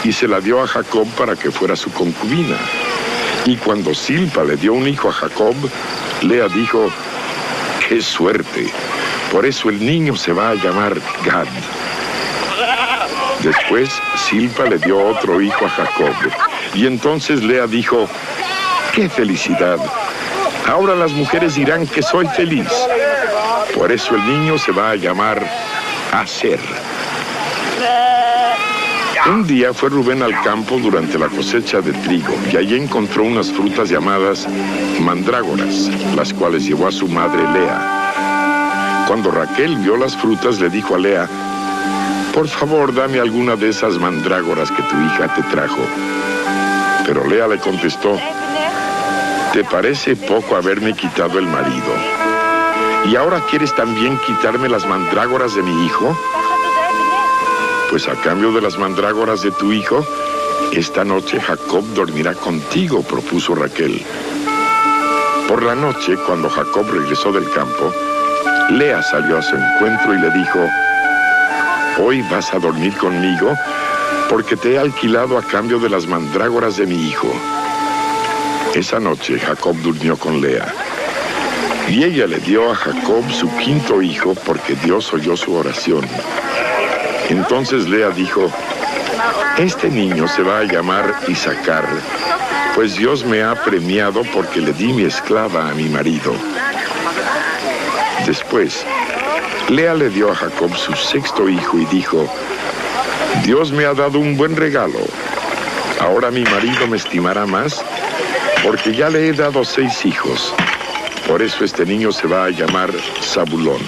y se la dio a Jacob para que fuera su concubina. Y cuando Silpa le dio un hijo a Jacob, Lea dijo: ¡qué suerte! Por eso el niño se va a llamar Gad. Después, Silpa le dio otro hijo a Jacob. Y entonces Lea dijo: ¡qué felicidad! Ahora las mujeres dirán que soy feliz. Por eso el niño se va a llamar Aser. Un día fue Rubén al campo durante la cosecha de trigo y allí encontró unas frutas llamadas mandrágoras, las cuales llevó a su madre Lea. Cuando Raquel vio las frutas, le dijo a Lea: por favor, dame alguna de esas mandrágoras que tu hija te trajo. Pero Lea le contestó: ¿te parece poco haberme quitado el marido? ¿Y ahora quieres también quitarme las mandrágoras de mi hijo? Pues a cambio de las mandrágoras de tu hijo, esta noche Jacob dormirá contigo, propuso Raquel. Por la noche, cuando Jacob regresó del campo, Lea salió a su encuentro y le dijo: hoy vas a dormir conmigo porque te he alquilado a cambio de las mandrágoras de mi hijo. Esa noche Jacob durmió con Lea. Y ella le dio a Jacob su 5º hijo porque Dios oyó su oración. Entonces Lea dijo: este niño se va a llamar Isacar, pues Dios me ha premiado porque le di mi esclava a mi marido. Después, Lea le dio a Jacob su 6º hijo y dijo: Dios me ha dado un buen regalo. Ahora mi marido me estimará más porque ya le he dado 6 hijos. Por eso este niño se va a llamar Zabulón.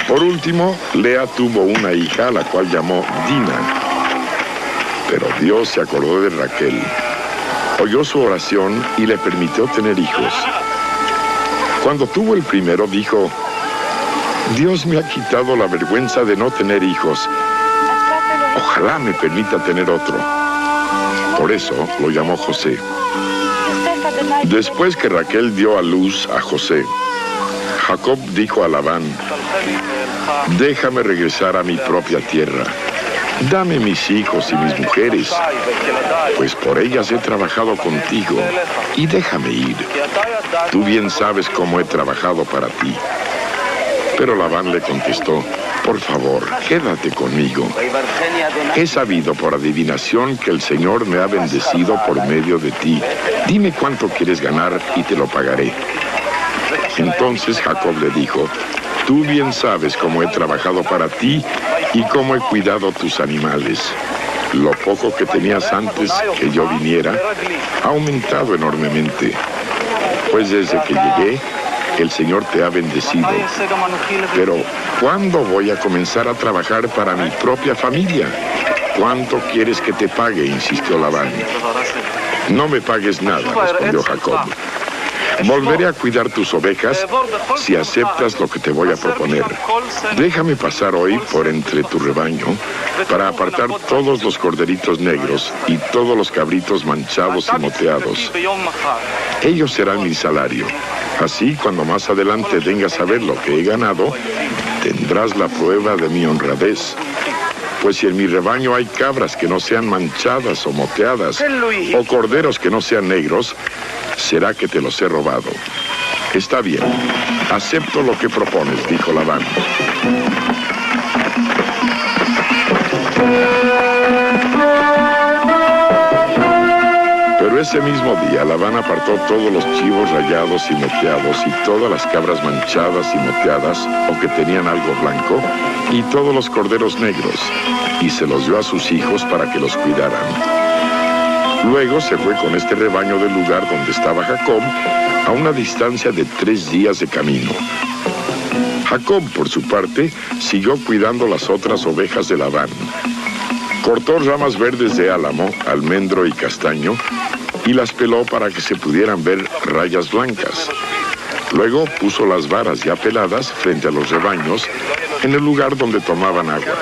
Por último, Lea tuvo una hija a la cual llamó Dina. Pero Dios se acordó de Raquel, oyó su oración y le permitió tener hijos. Cuando tuvo el primero, dijo: Dios me ha quitado la vergüenza de no tener hijos. Ojalá me permita tener otro. Por eso lo llamó José. Después que Raquel dio a luz a José, Jacob dijo a Labán: déjame regresar a mi propia tierra. Dame mis hijos y mis mujeres, pues por ellas he trabajado contigo, y déjame ir. Tú bien sabes cómo he trabajado para ti. Pero Labán le contestó: por favor, quédate conmigo. He sabido por adivinación que el Señor me ha bendecido por medio de ti. Dime cuánto quieres ganar y te lo pagaré. Entonces Jacob le dijo: tú bien sabes cómo he trabajado para ti y cómo he cuidado tus animales. Lo poco que tenías antes que yo viniera ha aumentado enormemente. Pues desde que llegué, el Señor te ha bendecido. Pero, ¿cuándo voy a comenzar a trabajar para mi propia familia? ¿Cuánto quieres que te pague?, insistió Labán. No me pagues nada, respondió Jacob. Volveré a cuidar tus ovejas si aceptas lo que te voy a proponer. Déjame pasar hoy por entre tu rebaño para apartar todos los corderitos negros y todos los cabritos manchados y moteados. Ellos serán mi salario. Así, cuando más adelante vengas a ver lo que he ganado, tendrás la prueba de mi honradez. Pues si en mi rebaño hay cabras que no sean manchadas o moteadas, o corderos que no sean negros, será que te los he robado. Está bien, acepto lo que propones, dijo Labán. Pero ese mismo día Labán apartó todos los chivos rayados y moteados y todas las cabras manchadas y moteadas o que tenían algo blanco y todos los corderos negros, y se los dio a sus hijos para que los cuidaran. Luego se fue con este rebaño del lugar donde estaba Jacob a una distancia de 3 días de camino. Jacob, por su parte, siguió cuidando las otras ovejas de Labán. Cortó ramas verdes de álamo, almendro y castaño y las peló para que se pudieran ver rayas blancas. Luego puso las varas ya peladas frente a los rebaños en el lugar donde tomaban agua.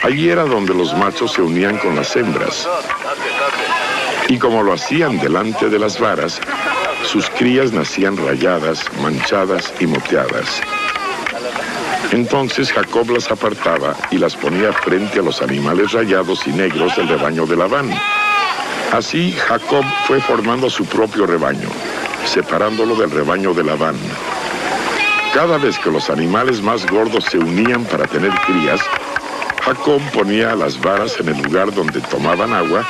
Allí era donde los machos se unían con las hembras. Y como lo hacían delante de las varas, sus crías nacían rayadas, manchadas y moteadas. Entonces Jacob las apartaba y las ponía frente a los animales rayados y negros del rebaño de Labán. Así Jacob fue formando su propio rebaño, separándolo del rebaño de Labán. Cada vez que los animales más gordos se unían para tener crías, Jacob ponía las varas en el lugar donde tomaban agua,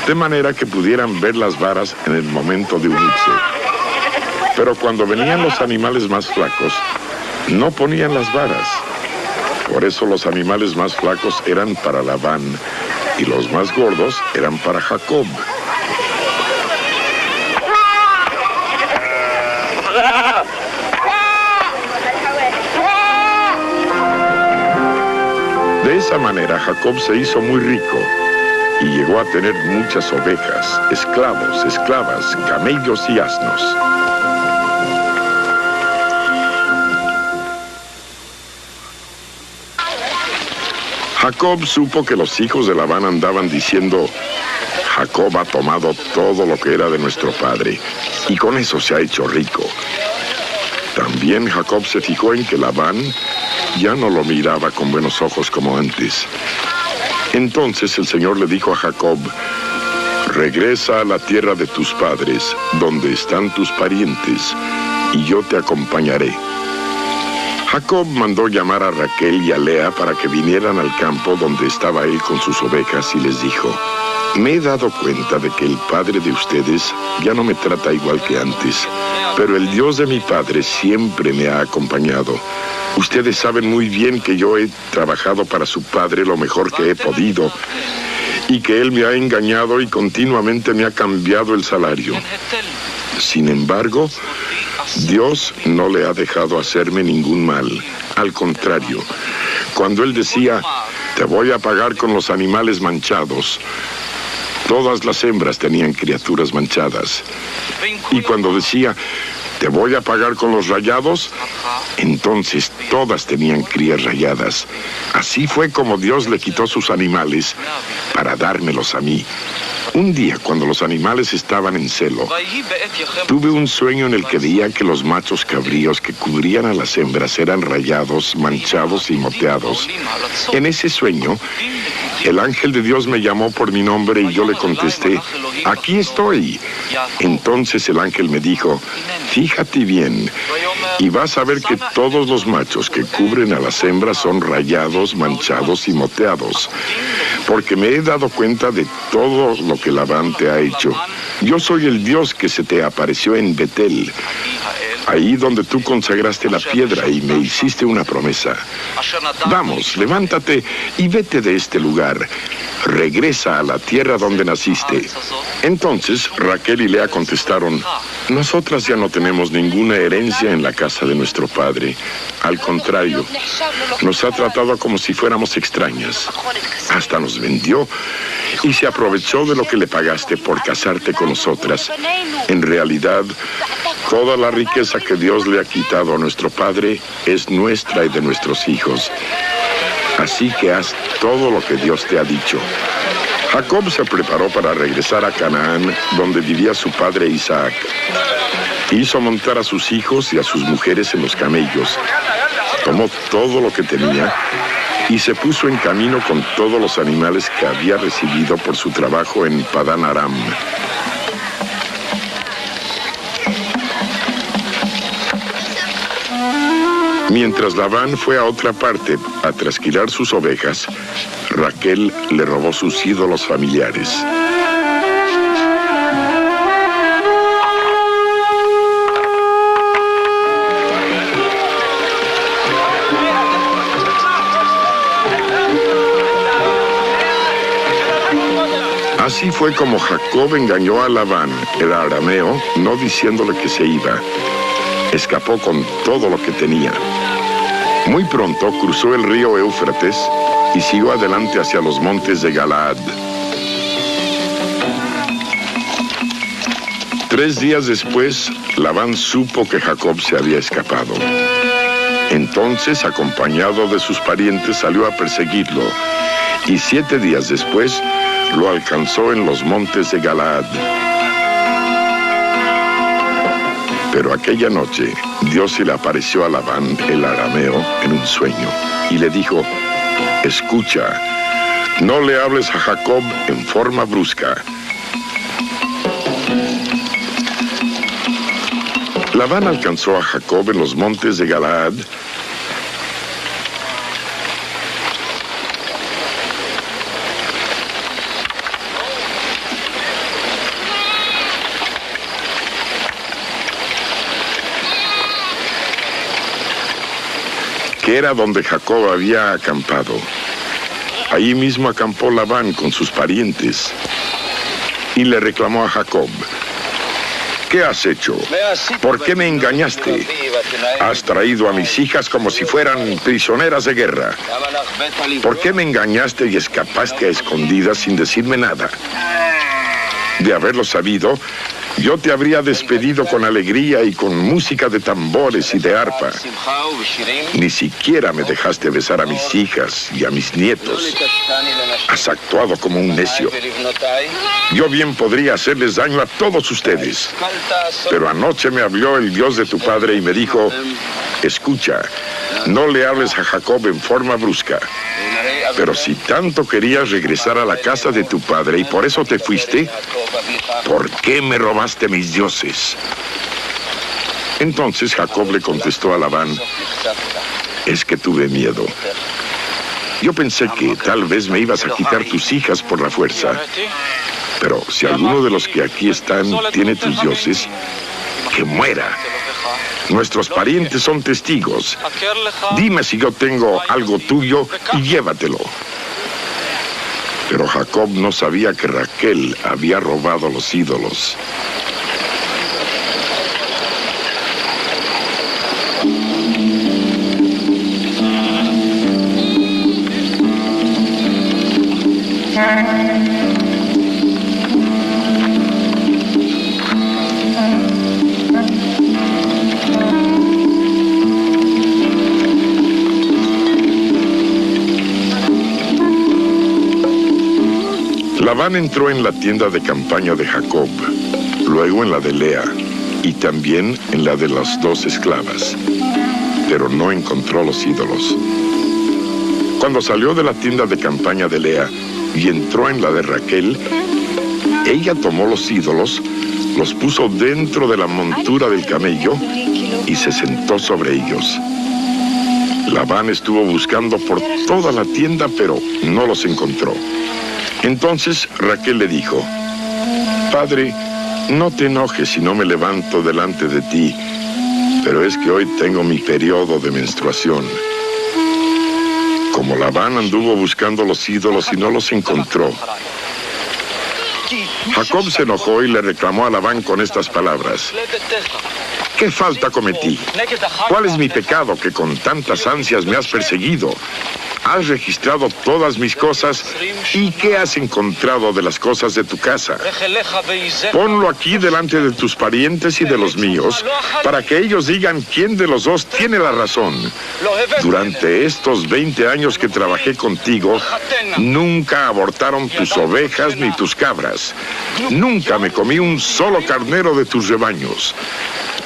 de manera que pudieran ver las varas en el momento de unirse. Pero cuando venían los animales más flacos, no ponían las varas. Por eso los animales más flacos eran para Labán y los más gordos eran para Jacob. De esa manera Jacob se hizo muy rico y llegó a tener muchas ovejas, esclavos, esclavas, camellos y asnos. Jacob supo que los hijos de Labán andaban diciendo: Jacob ha tomado todo lo que era de nuestro padre y con eso se ha hecho rico. También Jacob se fijó en que Labán ya no lo miraba con buenos ojos como antes. Entonces el Señor le dijo a Jacob: regresa a la tierra de tus padres, donde están tus parientes, y yo te acompañaré. Jacob mandó llamar a Raquel y a Lea para que vinieran al campo donde estaba él con sus ovejas y les dijo: me he dado cuenta de que el padre de ustedes ya no me trata igual que antes, pero el Dios de mi padre siempre me ha acompañado. Ustedes saben muy bien que yo he trabajado para su padre lo mejor que he podido y que él me ha engañado y continuamente me ha cambiado el salario. Sin embargo, Dios no le ha dejado hacerme ningún mal. Al contrario, cuando él decía: te voy a pagar con los animales manchados, todas las hembras tenían criaturas manchadas. Y cuando decía: te voy a pagar con los rayados, entonces todas tenían crías rayadas. Así fue como Dios le quitó sus animales para dármelos a mí. Un día, cuando los animales estaban en celo, tuve un sueño en el que veía que los machos cabríos que cubrían a las hembras eran rayados, manchados y moteados. En ese sueño, el ángel de Dios me llamó por mi nombre y yo le contesté, aquí estoy. Entonces el ángel me dijo, fíjate bien, y vas a ver que todos los machos que cubren a las hembras son rayados, manchados y moteados, porque me he dado cuenta de todo lo que Labán te ha hecho. Yo soy el Dios que se te apareció en Betel, ahí donde tú consagraste la piedra y me hiciste una promesa. Vamos, levántate y vete de este lugar. Regresa a la tierra donde naciste. Entonces Raquel y Lea contestaron, nosotras ya no tenemos ninguna herencia en la casa de nuestro padre. Al contrario, nos ha tratado como si fuéramos extrañas. Hasta nos vendió y se aprovechó de lo que le pagaste por casarte con nosotras. En realidad, toda la riqueza que Dios le ha quitado a nuestro padre es nuestra y de nuestros hijos. Así que haz todo lo que Dios te ha dicho. Jacob se preparó para regresar a Canaán, donde vivía su padre Isaac. Hizo montar a sus hijos y a sus mujeres en los camellos. Tomó todo lo que tenía y se puso en camino con todos los animales que había recibido por su trabajo en Padán Aram. Mientras Labán fue a otra parte a trasquilar sus ovejas, Raquel le robó sus ídolos familiares. Así fue como Jacob engañó a Labán, el arameo, no diciéndole que se iba. Escapó con todo lo que tenía. Muy pronto cruzó el río Éufrates y siguió adelante hacia los montes de Galaad. 3 días después, Labán supo que Jacob se había escapado. Entonces, acompañado de sus parientes, salió a perseguirlo, y 7 días después lo alcanzó en los montes de Galaad. Pero aquella noche, Dios se le apareció a Labán, el arameo, en un sueño, y le dijo, escucha, no le hables a Jacob en forma brusca. Labán alcanzó a Jacob en los montes de Galaad, que era donde Jacob había acampado. Allí mismo acampó Labán con sus parientes y le reclamó a Jacob, ¿qué has hecho? ¿Por qué me engañaste? Has traído a mis hijas como si fueran prisioneras de guerra. ¿Por qué me engañaste y escapaste a escondidas sin decirme nada? De haberlo sabido, yo te habría despedido con alegría y con música de tambores y de arpa. Ni siquiera me dejaste besar a mis hijas y a mis nietos. Has actuado como un necio. Yo bien podría hacerles daño a todos ustedes. Pero anoche me habló el Dios de tu padre y me dijo, escucha, no le hables a Jacob en forma brusca. Pero si tanto querías regresar a la casa de tu padre y por eso te fuiste, ¿por qué me robaste mis dioses? Entonces Jacob le contestó a Labán, es que tuve miedo. Yo pensé que tal vez me ibas a quitar tus hijas por la fuerza. Pero si alguno de los que aquí están tiene tus dioses, que muera. Nuestros parientes son testigos. Dime si yo tengo algo tuyo y llévatelo. Pero Jacob no sabía que Raquel había robado los ídolos. Labán entró en la tienda de campaña de Jacob, luego en la de Lea, y también en la de las 2 esclavas, pero no encontró los ídolos. Cuando salió de la tienda de campaña de Lea y entró en la de Raquel, ella tomó los ídolos, los puso dentro de la montura del camello y se sentó sobre ellos. Labán estuvo buscando por toda la tienda, pero no los encontró. Entonces Raquel le dijo: «Padre, no te enojes si no me levanto delante de ti, pero es que hoy tengo mi periodo de menstruación». Como Labán anduvo buscando los ídolos y no los encontró, Jacob se enojó y le reclamó a Labán con estas palabras: «¿Qué falta cometí? ¿Cuál es mi pecado que con tantas ansias me has perseguido? Has registrado todas mis cosas, ¿y qué has encontrado de las cosas de tu casa? Ponlo aquí delante de tus parientes y de los míos, para que ellos digan quién de los dos tiene la razón. Durante estos 20 años que trabajé contigo, nunca abortaron tus ovejas ni tus cabras. Nunca me comí un solo carnero de tus rebaños.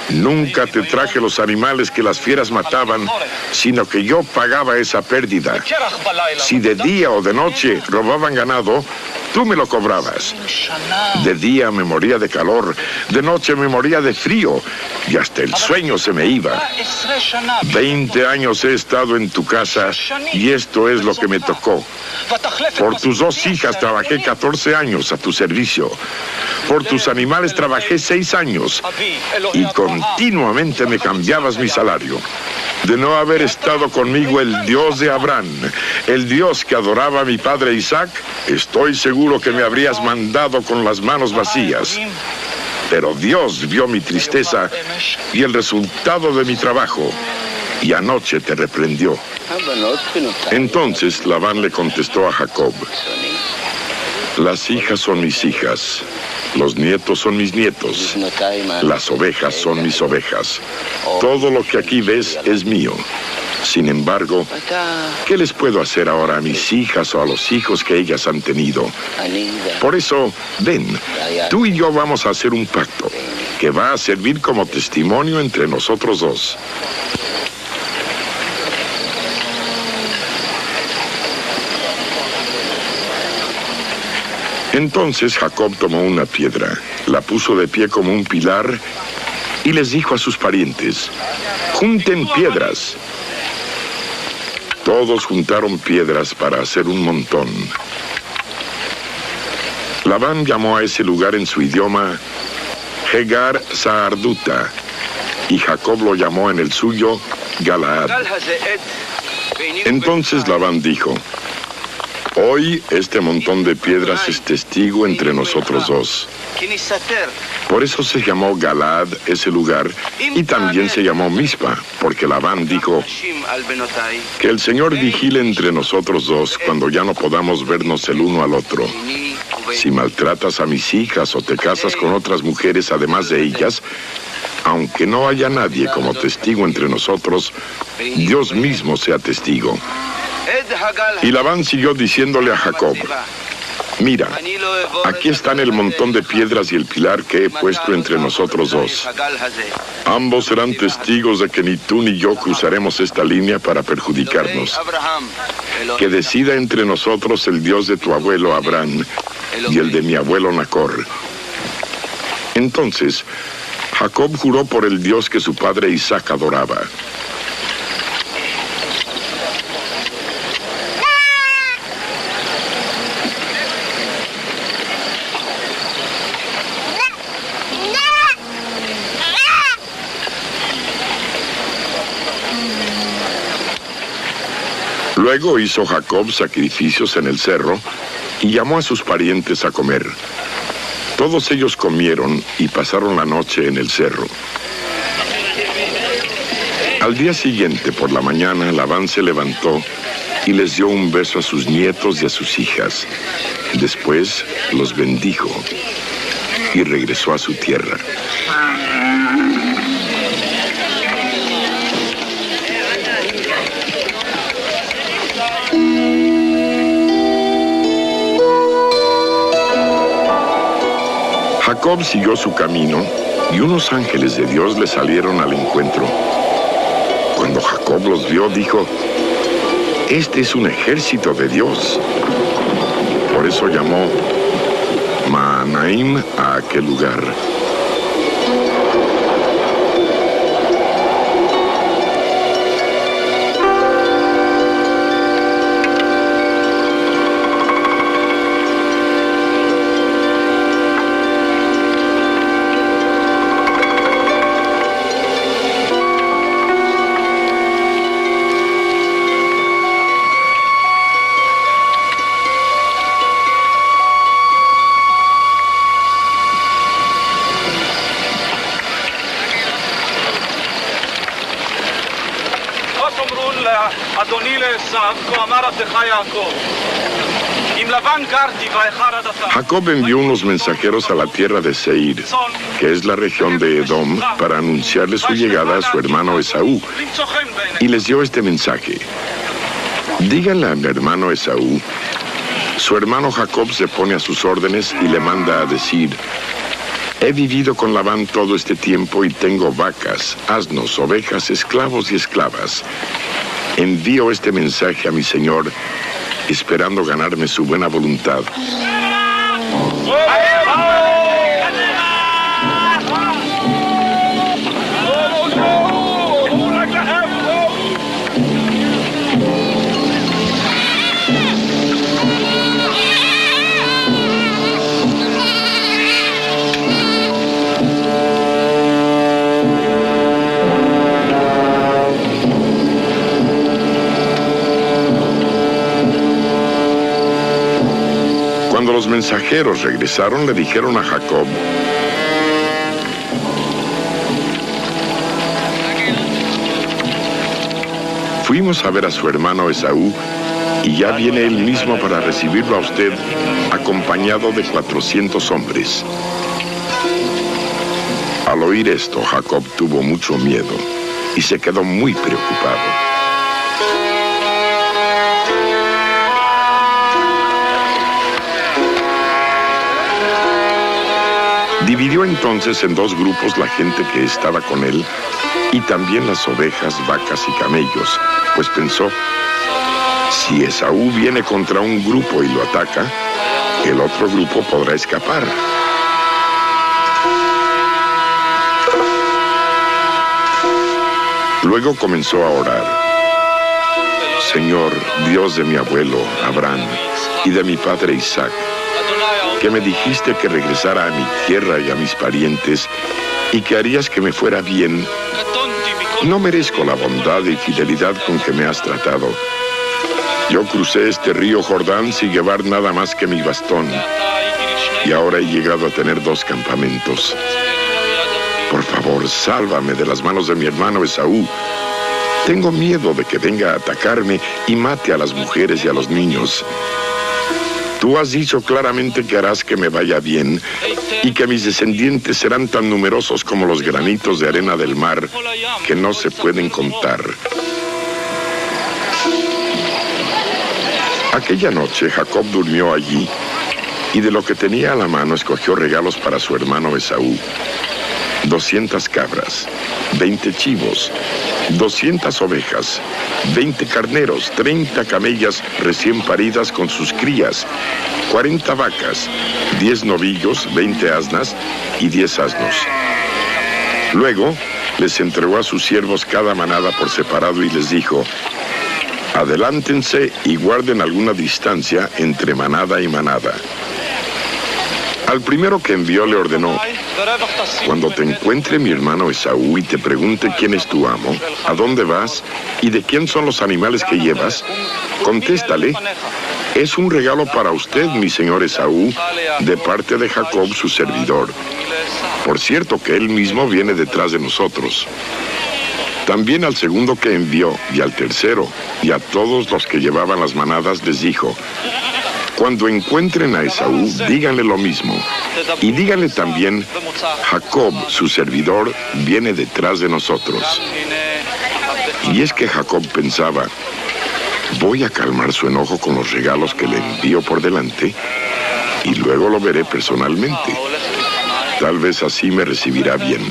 Nunca te traje los animales que las fieras mataban, sino que yo pagaba esa pérdida. Si de día o de noche robaban ganado, tú me lo cobrabas. De día me moría de calor, de noche me moría de frío, y hasta el sueño se me iba. 20 años he estado en tu casa, y esto es lo que me tocó. Por tus 2 hijas trabajé 14 años a tu servicio. Por tus animales trabajé 6 años, y continuamente me cambiabas mi salario. De no haber estado conmigo el Dios de Abraham, el Dios que adoraba a mi padre Isaac, estoy seguro que me habrías mandado con las manos vacías. Pero Dios vio mi tristeza y el resultado de mi trabajo, y anoche te reprendió». Entonces Labán le contestó a Jacob: «Las hijas son mis hijas, los nietos son mis nietos, las ovejas son mis ovejas. Todo lo que aquí ves es mío. Sin embargo, ¿qué les puedo hacer ahora a mis hijas o a los hijos que ellas han tenido? Por eso, ven, tú y yo vamos a hacer un pacto que va a servir como testimonio entre nosotros dos». Entonces Jacob tomó una piedra, la puso de pie como un pilar y les dijo a sus parientes: «Junten piedras». Todos juntaron piedras para hacer un montón. Labán llamó a ese lugar en su idioma Jegar Saarduta, y Jacob lo llamó en el suyo Galaad. Entonces Labán dijo: «Hoy este montón de piedras es testigo entre nosotros dos». Por eso se llamó Galaad ese lugar, y también se llamó Mizpa, porque Labán dijo: «Que el Señor vigile entre nosotros dos cuando ya no podamos vernos el uno al otro. Si maltratas a mis hijas o te casas con otras mujeres además de ellas, aunque no haya nadie como testigo entre nosotros, Dios mismo sea testigo». Y Labán siguió diciéndole a Jacob: «Mira, aquí están el montón de piedras y el pilar que he puesto entre nosotros dos. Ambos serán testigos de que ni tú ni yo cruzaremos esta línea para perjudicarnos. Que decida entre nosotros el Dios de tu abuelo Abraham y el de mi abuelo Nacor». Entonces Jacob juró por el Dios que su padre Isaac adoraba. Luego hizo Jacob sacrificios en el cerro y llamó a sus parientes a comer. Todos ellos comieron y pasaron la noche en el cerro. Al día siguiente, por la mañana, Labán se levantó y les dio un beso a sus nietos y a sus hijas. Después los bendijo y regresó a su tierra. Jacob siguió su camino y unos ángeles de Dios le salieron al encuentro. Cuando Jacob los vio, dijo: este es un ejército de Dios. Por eso llamó Mahanaim a aquel lugar. Jacob envió unos mensajeros a la tierra de Seir, que es la región de Edom, para anunciarle su llegada a su hermano Esaú, y les dio este mensaje: díganle a mi hermano Esaú, su hermano Jacob se pone a sus órdenes y le manda a decir: he vivido con Labán todo este tiempo y tengo vacas, asnos, ovejas, esclavos y esclavas. Envío este mensaje a mi señor, esperando ganarme su buena voluntad. Cuando los mensajeros regresaron, le dijeron a Jacob: fuimos a ver a su hermano Esaú, y ya viene él mismo para recibirlo a usted, acompañado de 400 hombres. Al oír esto, Jacob tuvo mucho miedo y se quedó muy preocupado. Dividió entonces en dos grupos la gente que estaba con él, y también las ovejas, vacas y camellos, pues pensó: si Esaú viene contra un grupo y lo ataca, el otro grupo podrá escapar. Luego comenzó a orar: Señor, Dios de mi abuelo Abraham y de mi padre Isaac, que me dijiste que regresara a mi tierra y a mis parientes, y que harías que me fuera bien. No merezco la bondad y fidelidad con que me has tratado. Yo crucé este río Jordán sin llevar nada más que mi bastón, y ahora he llegado a tener 2 campamentos. Por favor, sálvame de las manos de mi hermano Esaú. Tengo miedo de que venga a atacarme y mate a las mujeres y a los niños. Tú has dicho claramente que harás que me vaya bien y que mis descendientes serán tan numerosos como los granitos de arena del mar, que no se pueden contar. Aquella noche Jacob durmió allí, y de lo que tenía a la mano escogió regalos para su hermano Esaú: 200 cabras, 20 chivos, 200 ovejas, 20 carneros, 30 camellas recién paridas con sus crías, 40 vacas, 10 novillos, 20 asnas y 10 asnos. Luego les entregó a sus siervos cada manada por separado y les dijo: adelántense y guarden alguna distancia entre manada y manada. Al primero que envió le ordenó: cuando te encuentre mi hermano Esaú y te pregunte quién es tu amo, a dónde vas y de quién son los animales que llevas, contéstale: es un regalo para usted, mi señor Esaú, de parte de Jacob, su servidor. Por cierto que él mismo viene detrás de nosotros. También al segundo que envió, y al tercero, y a todos los que llevaban las manadas, les dijo: cuando encuentren a Esaú, díganle lo mismo. Y díganle también: Jacob, su servidor, viene detrás de nosotros. Y es que Jacob pensaba: voy a calmar su enojo con los regalos que le envío por delante, y luego lo veré personalmente. Tal vez así me recibirá bien.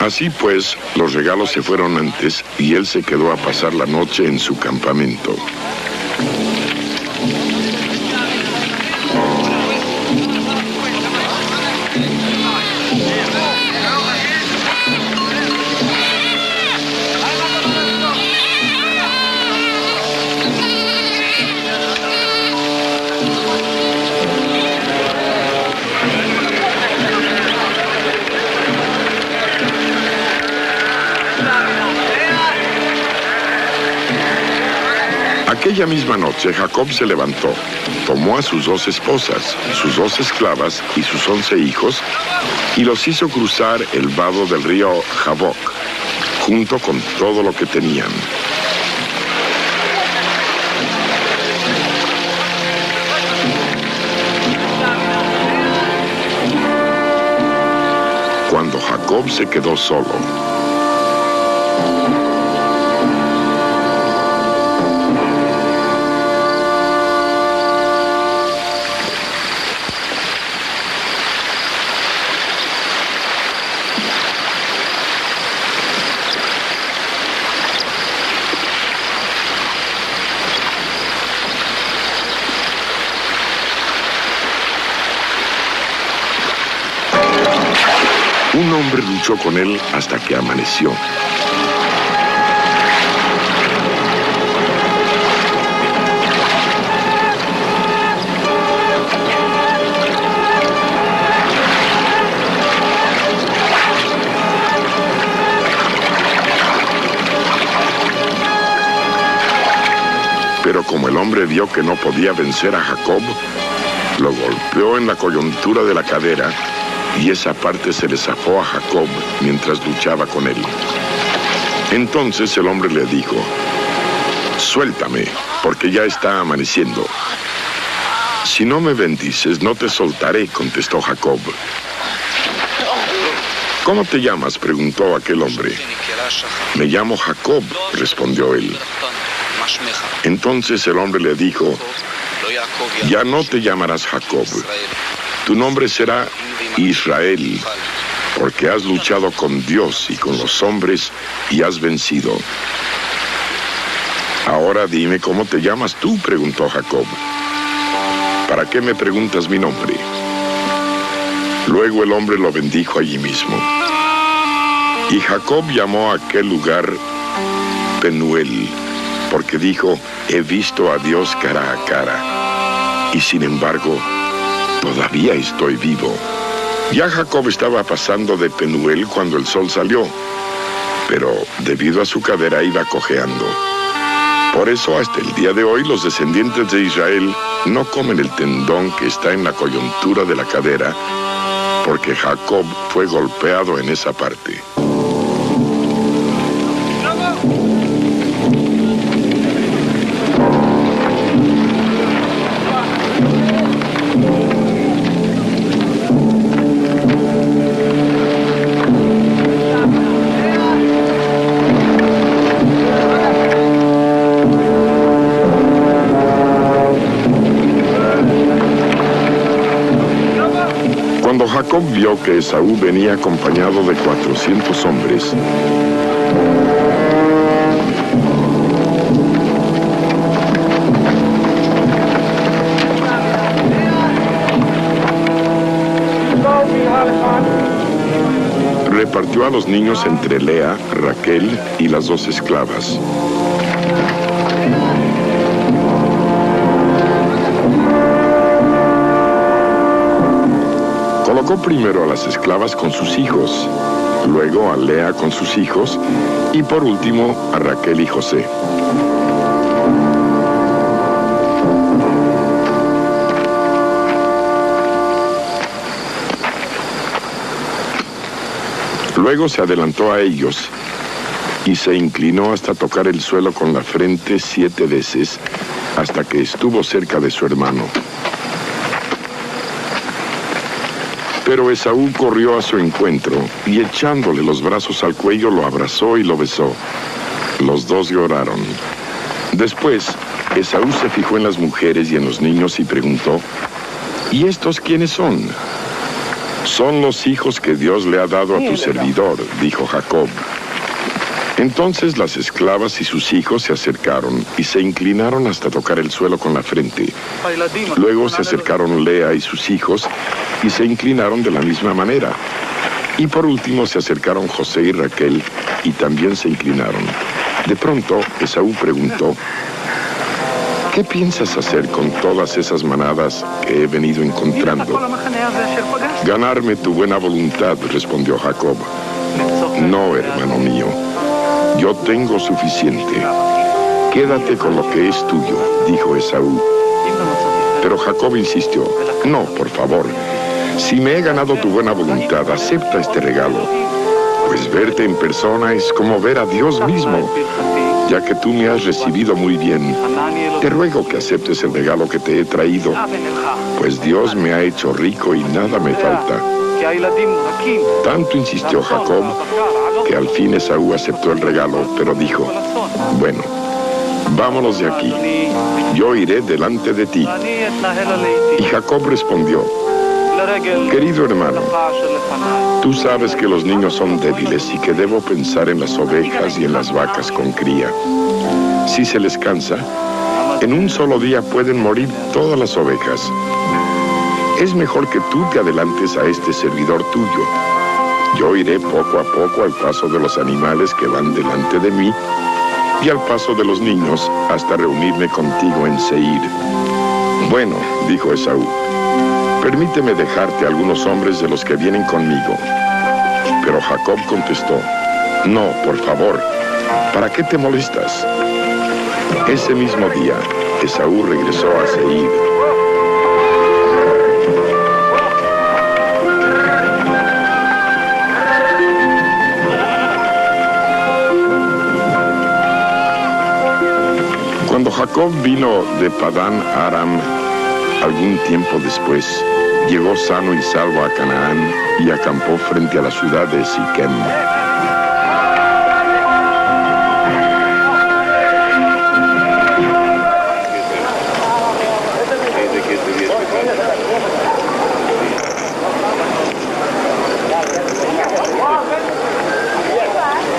Así pues, los regalos se fueron antes y él se quedó a pasar la noche en su campamento. Aquella misma noche Jacob se levantó, tomó a sus 2 esposas, sus 2 esclavas y sus 11 hijos, y los hizo cruzar el vado del río Jaboc, junto con todo lo que tenían. Cuando Jacob se quedó solo, un hombre luchó con él hasta que amaneció. Pero como el hombre vio que no podía vencer a Jacob, lo golpeó en la coyuntura de la cadera, y esa parte se le zafó a Jacob mientras luchaba con él. Entonces el hombre le dijo: «Suéltame, porque ya está amaneciendo». «Si no me bendices, no te soltaré», contestó Jacob. «¿Cómo te llamas?», preguntó aquel hombre. «Me llamo Jacob», respondió él. Entonces el hombre le dijo: «Ya no te llamarás Jacob. Tu nombre será Israel, porque has luchado con Dios y con los hombres y has vencido». «Ahora dime, ¿cómo te llamas tú?», preguntó Jacob. «¿Para qué me preguntas mi nombre?». Luego el hombre lo bendijo allí mismo. Y Jacob llamó a aquel lugar Penuel, porque dijo: «He visto a Dios cara a cara, y sin embargo, todavía estoy vivo». Ya Jacob estaba pasando de Penuel cuando el sol salió, pero debido a su cadera iba cojeando. Por eso hasta el día de hoy los descendientes de Israel no comen el tendón que está en la coyuntura de la cadera, porque Jacob fue golpeado en esa parte. Cuando Jacob vio que Esaú venía acompañado de 400 hombres, repartió a los niños entre Lea, Raquel y las 2 esclavas. Colocó primero a las esclavas con sus hijos, luego a Lea con sus hijos y por último a Raquel y José. Luego se adelantó a ellos y se inclinó hasta tocar el suelo con la frente 7 veces hasta que estuvo cerca de su hermano. Pero Esaú corrió a su encuentro y echándole los brazos al cuello lo abrazó y lo besó. Los 2 lloraron. Después, Esaú se fijó en las mujeres y en los niños y preguntó: «¿Y estos quiénes son?». Son los hijos que Dios le ha dado a tu servidor, dijo Jacob. Entonces las esclavas y sus hijos se acercaron y se inclinaron hasta tocar el suelo con la frente. Luego se acercaron Lea y sus hijos y se inclinaron de la misma manera. Y por último se acercaron José y Raquel y también se inclinaron. De pronto, Esaú preguntó: ¿qué piensas hacer con todas esas manadas que he venido encontrando? Ganarme tu buena voluntad, respondió Jacob. No, hermano mío, yo tengo suficiente. Quédate con lo que es tuyo, dijo Esaú. Pero Jacob insistió: no, por favor, si me he ganado tu buena voluntad, acepta este regalo. Pues verte en persona es como ver a Dios mismo. Ya que tú me has recibido muy bien, te ruego que aceptes el regalo que te he traído, pues Dios me ha hecho rico y nada me falta. Tanto insistió Jacob, que al fin Esaú aceptó el regalo, pero dijo: bueno, vámonos de aquí, yo iré delante de ti. Y Jacob respondió: querido hermano, tú sabes que los niños son débiles y que debo pensar en las ovejas y en las vacas con cría. Si se les cansa, en un solo día pueden morir todas las ovejas. Es mejor que tú te adelantes a este servidor tuyo. Yo iré poco a poco al paso de los animales que van delante de mí y al paso de los niños hasta reunirme contigo en Seir. Bueno, dijo Esaú, permíteme dejarte a algunos hombres de los que vienen conmigo. Pero Jacob contestó: no, por favor, ¿para qué te molestas? Ese mismo día, Esaú regresó a Seir. Cuando Jacob vino de Padán Aram, algún tiempo después, llegó sano y salvo a Canaán y acampó frente a la ciudad de Siquem.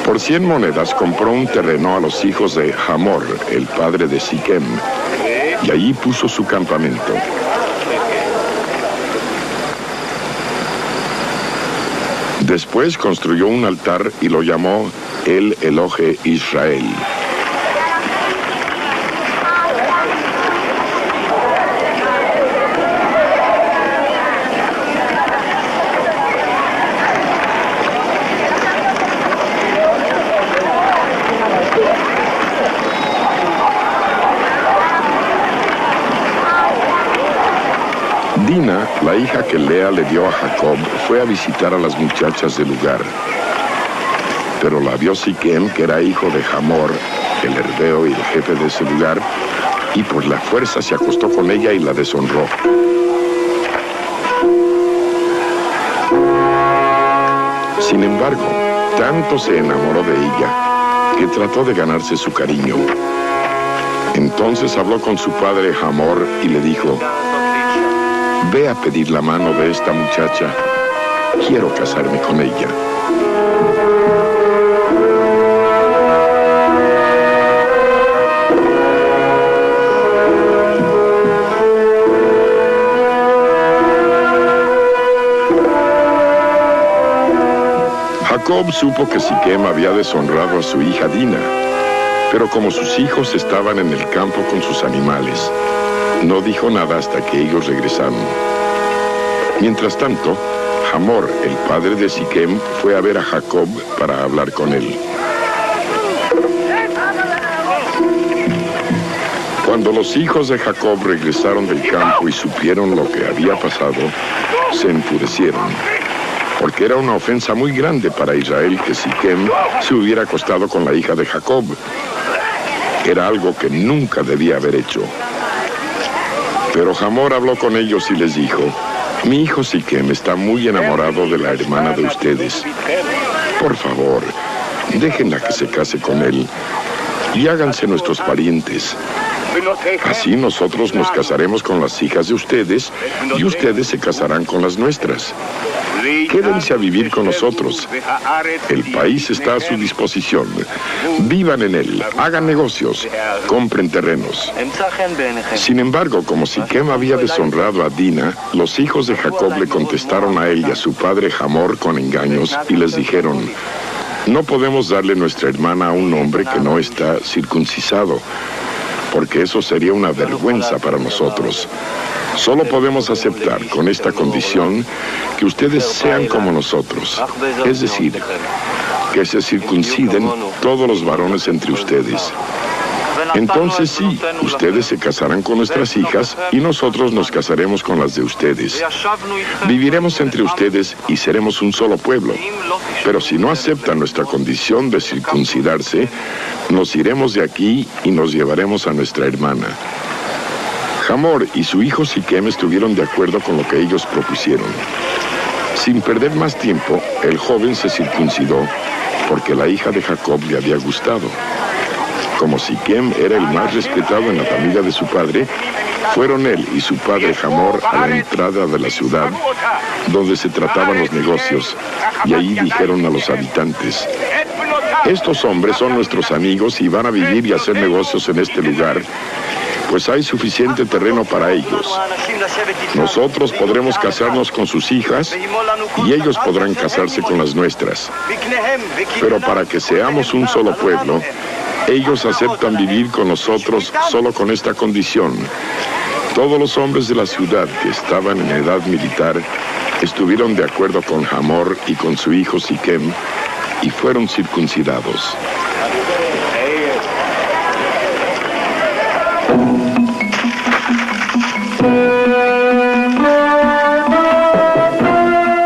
Por 100 monedas compró un terreno a los hijos de Hamor, el padre de Siquem, y allí puso su campamento. Después construyó un altar y lo llamó El Elohe Israel. Dina, la hija que Lea le dio a Jacob, fue a visitar a las muchachas del lugar. Pero la vio Siquem, que era hijo de Hamor, el herbeo y el jefe de ese lugar, y por la fuerza se acostó con ella y la deshonró. Sin embargo, tanto se enamoró de ella, que trató de ganarse su cariño. Entonces habló con su padre Hamor y le dijo: ve a pedir la mano de esta muchacha. Quiero casarme con ella. Jacob supo que Siquem había deshonrado a su hija Dina, pero como sus hijos estaban en el campo con sus animales, no dijo nada hasta que ellos regresaron. Mientras tanto, Hamor, el padre de Siquem, fue a ver a Jacob para hablar con él. Cuando los hijos de Jacob regresaron del campo y supieron lo que había pasado, se enfurecieron, porque era una ofensa muy grande para Israel que Siquem se hubiera acostado con la hija de Jacob. Era algo que nunca debía haber hecho. Pero Hamor habló con ellos y les dijo: mi hijo Siquem está muy enamorado de la hermana de ustedes. Por favor, déjenla que se case con él y háganse nuestros parientes. Así nosotros nos casaremos con las hijas de ustedes y ustedes se casarán con las nuestras. Quédense a vivir con nosotros. El país está a su disposición. Vivan en él, hagan negocios, compren terrenos. Sin embargo, como Siquem había deshonrado a Dina, los hijos de Jacob le contestaron a él y a su padre Hamor con engaños y les dijeron: no podemos darle nuestra hermana a un hombre que no está circuncisado, porque eso sería una vergüenza para nosotros. Solo podemos aceptar con esta condición que ustedes sean como nosotros, es decir, que se circunciden todos los varones entre ustedes. Entonces sí, ustedes se casarán con nuestras hijas y nosotros nos casaremos con las de ustedes. Viviremos entre ustedes y seremos un solo pueblo. Pero si no aceptan nuestra condición de circuncidarse, nos iremos de aquí y nos llevaremos a nuestra hermana. Hamor y su hijo Siquem estuvieron de acuerdo con lo que ellos propusieron. Sin perder más tiempo, el joven se circuncidó porque la hija de Jacob le había gustado. Como Siquem era el más respetado en la familia de su padre, fueron él y su padre Hamor a la entrada de la ciudad, donde se trataban los negocios, y allí dijeron a los habitantes: estos hombres son nuestros amigos y van a vivir y hacer negocios en este lugar, pues hay suficiente terreno para ellos. Nosotros podremos casarnos con sus hijas y ellos podrán casarse con las nuestras. Pero para que seamos un solo pueblo, ellos aceptan vivir con nosotros solo con esta condición. Todos los hombres de la ciudad que estaban en edad militar estuvieron de acuerdo con Hamor y con su hijo Siquem y fueron circuncidados.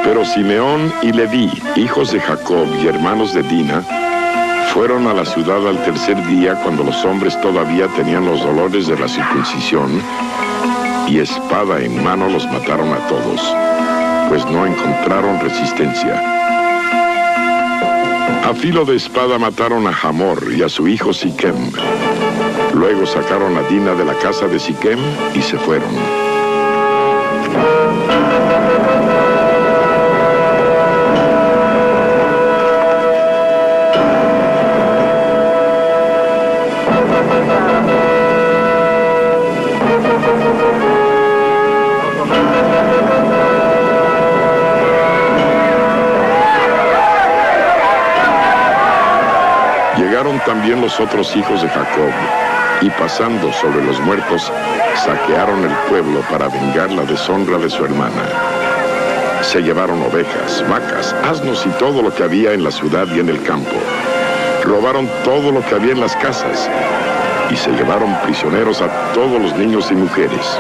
Pero Simeón y Leví, hijos de Jacob y hermanos de Dina, fueron a la ciudad al tercer día, cuando los hombres todavía tenían los dolores de la circuncisión, y espada en mano los mataron a todos, pues no encontraron resistencia. A filo de espada mataron a Hamor y a su hijo Siquem. Luego sacaron a Dina de la casa de Siquem y se fueron. Llegaron también los otros hijos de Jacob, y pasando sobre los muertos, saquearon el pueblo para vengar la deshonra de su hermana. Se llevaron ovejas, vacas, asnos y todo lo que había en la ciudad y en el campo. Robaron todo lo que había en las casas, y se llevaron prisioneros a todos los niños y mujeres.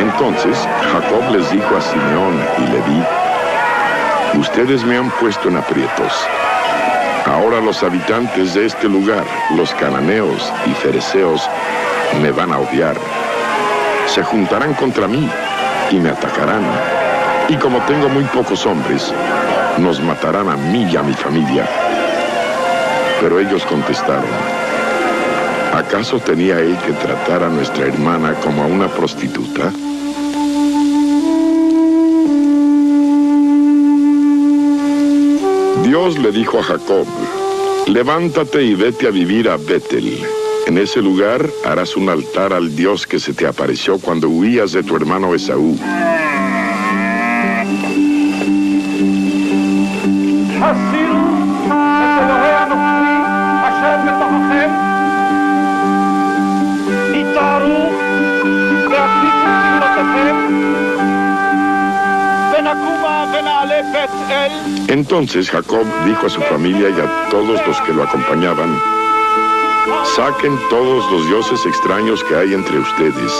Entonces Jacob les dijo a Simeón y Leví: ustedes me han puesto en aprietos. Ahora los habitantes de este lugar, los cananeos y fereceos, me van a odiar. Se juntarán contra mí y me atacarán. Y como tengo muy pocos hombres, nos matarán a mí y a mi familia. Pero ellos contestaron: ¿acaso tenía él que tratar a nuestra hermana como a una prostituta? Dios le dijo a Jacob: levántate y vete a vivir a Betel. En ese lugar harás un altar al Dios que se te apareció cuando huías de tu hermano Esaú. Entonces Jacob dijo a su familia y a todos los que lo acompañaban: saquen todos los dioses extraños que hay entre ustedes,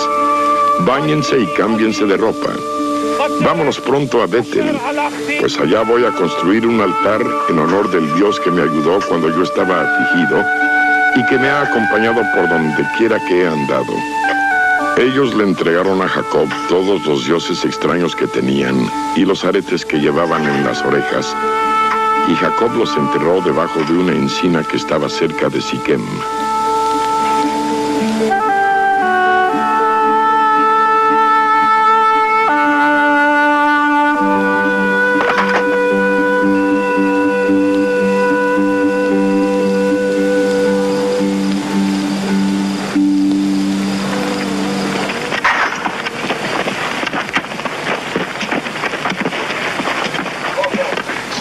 báñense y cámbiense de ropa. Vámonos pronto a Betel, pues allá voy a construir un altar en honor del Dios que me ayudó cuando yo estaba afligido y que me ha acompañado por donde quiera que he andado. Ellos le entregaron a Jacob todos los dioses extraños que tenían y los aretes que llevaban en las orejas, y Jacob los enterró debajo de una encina que estaba cerca de Siquem.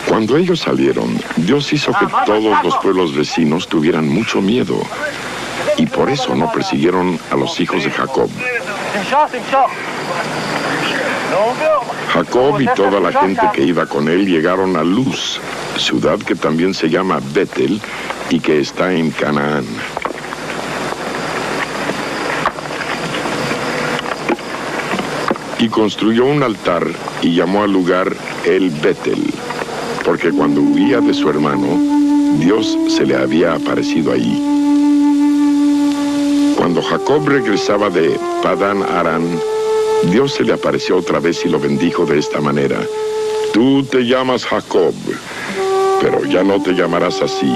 Cuando ellos salieron, Dios hizo que todos los pueblos vecinos tuvieran mucho miedo, y por eso no persiguieron a los hijos de Jacob. Jacob y toda la gente que iba con él llegaron a Luz, ciudad que también se llama Betel y que está en Canaán. Y construyó un altar y llamó al lugar El Betel, porque cuando huía de su hermano, Dios se le había aparecido ahí. Cuando Jacob regresaba de Padán Aram, Dios se le apareció otra vez y lo bendijo de esta manera: Tú te llamas Jacob, pero ya no te llamarás así.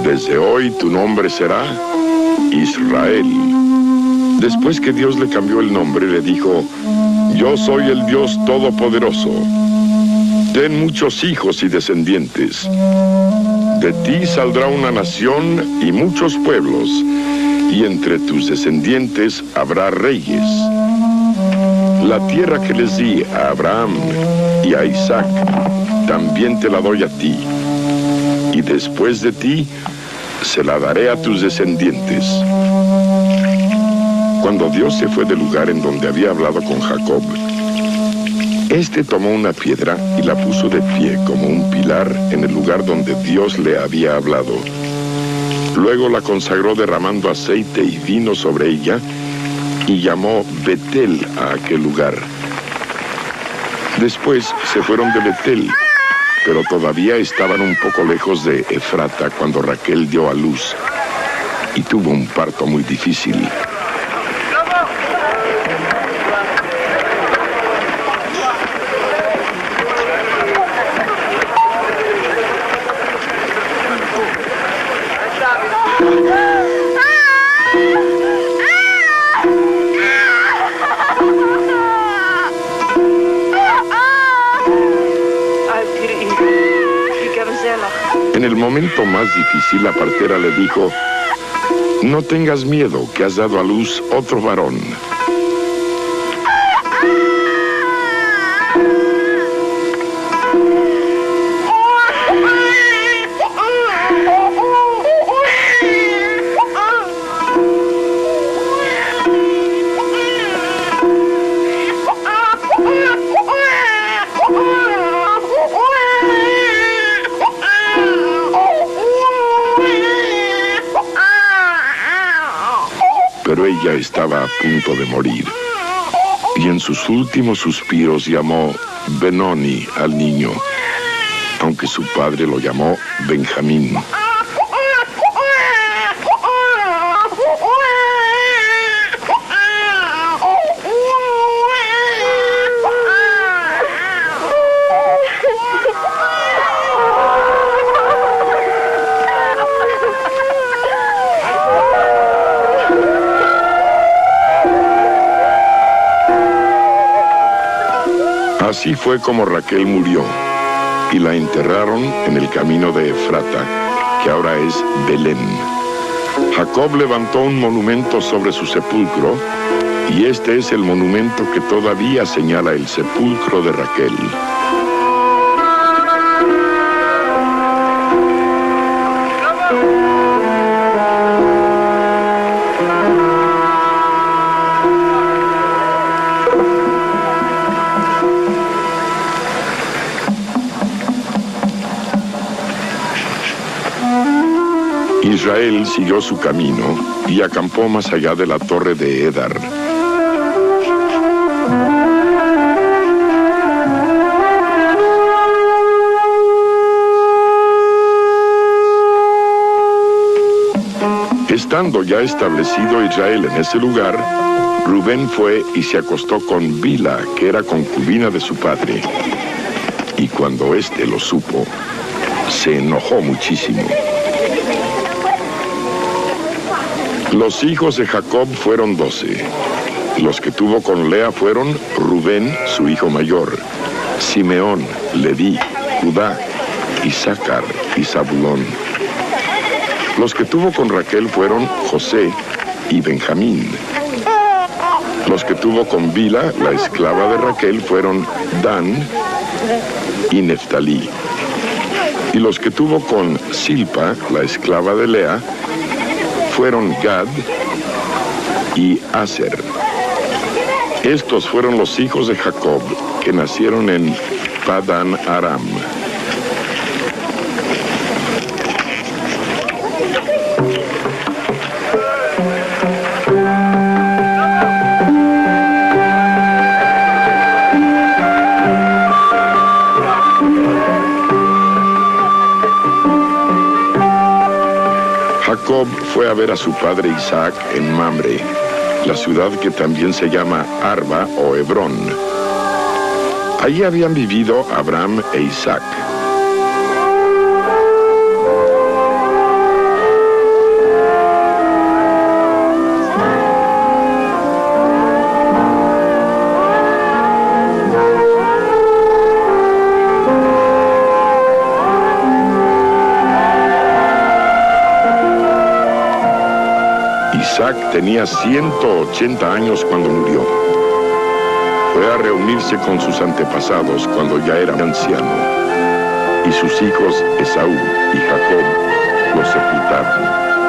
Desde hoy tu nombre será Israel. Después que Dios le cambió el nombre, le dijo: Yo soy el Dios Todopoderoso. Ten muchos hijos y descendientes. De ti saldrá una nación y muchos pueblos, y entre tus descendientes habrá reyes. La tierra que les di a Abraham y a Isaac, también te la doy a ti. Y después de ti, se la daré a tus descendientes. Cuando Dios se fue del lugar en donde había hablado con Jacob, este tomó una piedra y la puso de pie como un pilar en el lugar donde Dios le había hablado. Luego la consagró derramando aceite y vino sobre ella y llamó Betel a aquel lugar. Después se fueron de Betel, pero todavía estaban un poco lejos de Efrata cuando Raquel dio a luz y tuvo un parto muy difícil. En el momento más difícil, la partera le dijo: No tengas miedo, que has dado a luz otro varón. Pero ella estaba a punto de morir, y en sus últimos suspiros llamó Benoni al niño, aunque su padre lo llamó Benjamín. Así fue como Raquel murió, y la enterraron en el camino de Efrata, que ahora es Belén. Jacob levantó un monumento sobre su sepulcro, y este es el monumento que todavía señala el sepulcro de Raquel. Israel siguió su camino y acampó más allá de la torre de Edar. Estando ya establecido Israel en ese lugar, Rubén fue y se acostó con Bila, que era concubina de su padre. Y cuando éste lo supo, se enojó muchísimo. Los hijos de Jacob fueron 12. Los que tuvo con Lea fueron Rubén, su hijo mayor, Simeón, Leví, Judá, Isaacar y Zabulón. Los que tuvo con Raquel fueron José y Benjamín. Los que tuvo con Bila, la esclava de Raquel, fueron Dan y Neftalí. Y los que tuvo con Silpa, la esclava de Lea, fueron Gad y Aser. Estos fueron los hijos de Jacob, que nacieron en Padán Aram. Jacob fue a ver a su padre Isaac en Mamre, la ciudad que también se llama Arba o Hebrón. Allí habían vivido Abraham e Isaac. Isaac tenía 180 años cuando murió. Fue a reunirse con sus antepasados cuando ya era anciano, y sus hijos Esaú y Jacob lo sepultaron.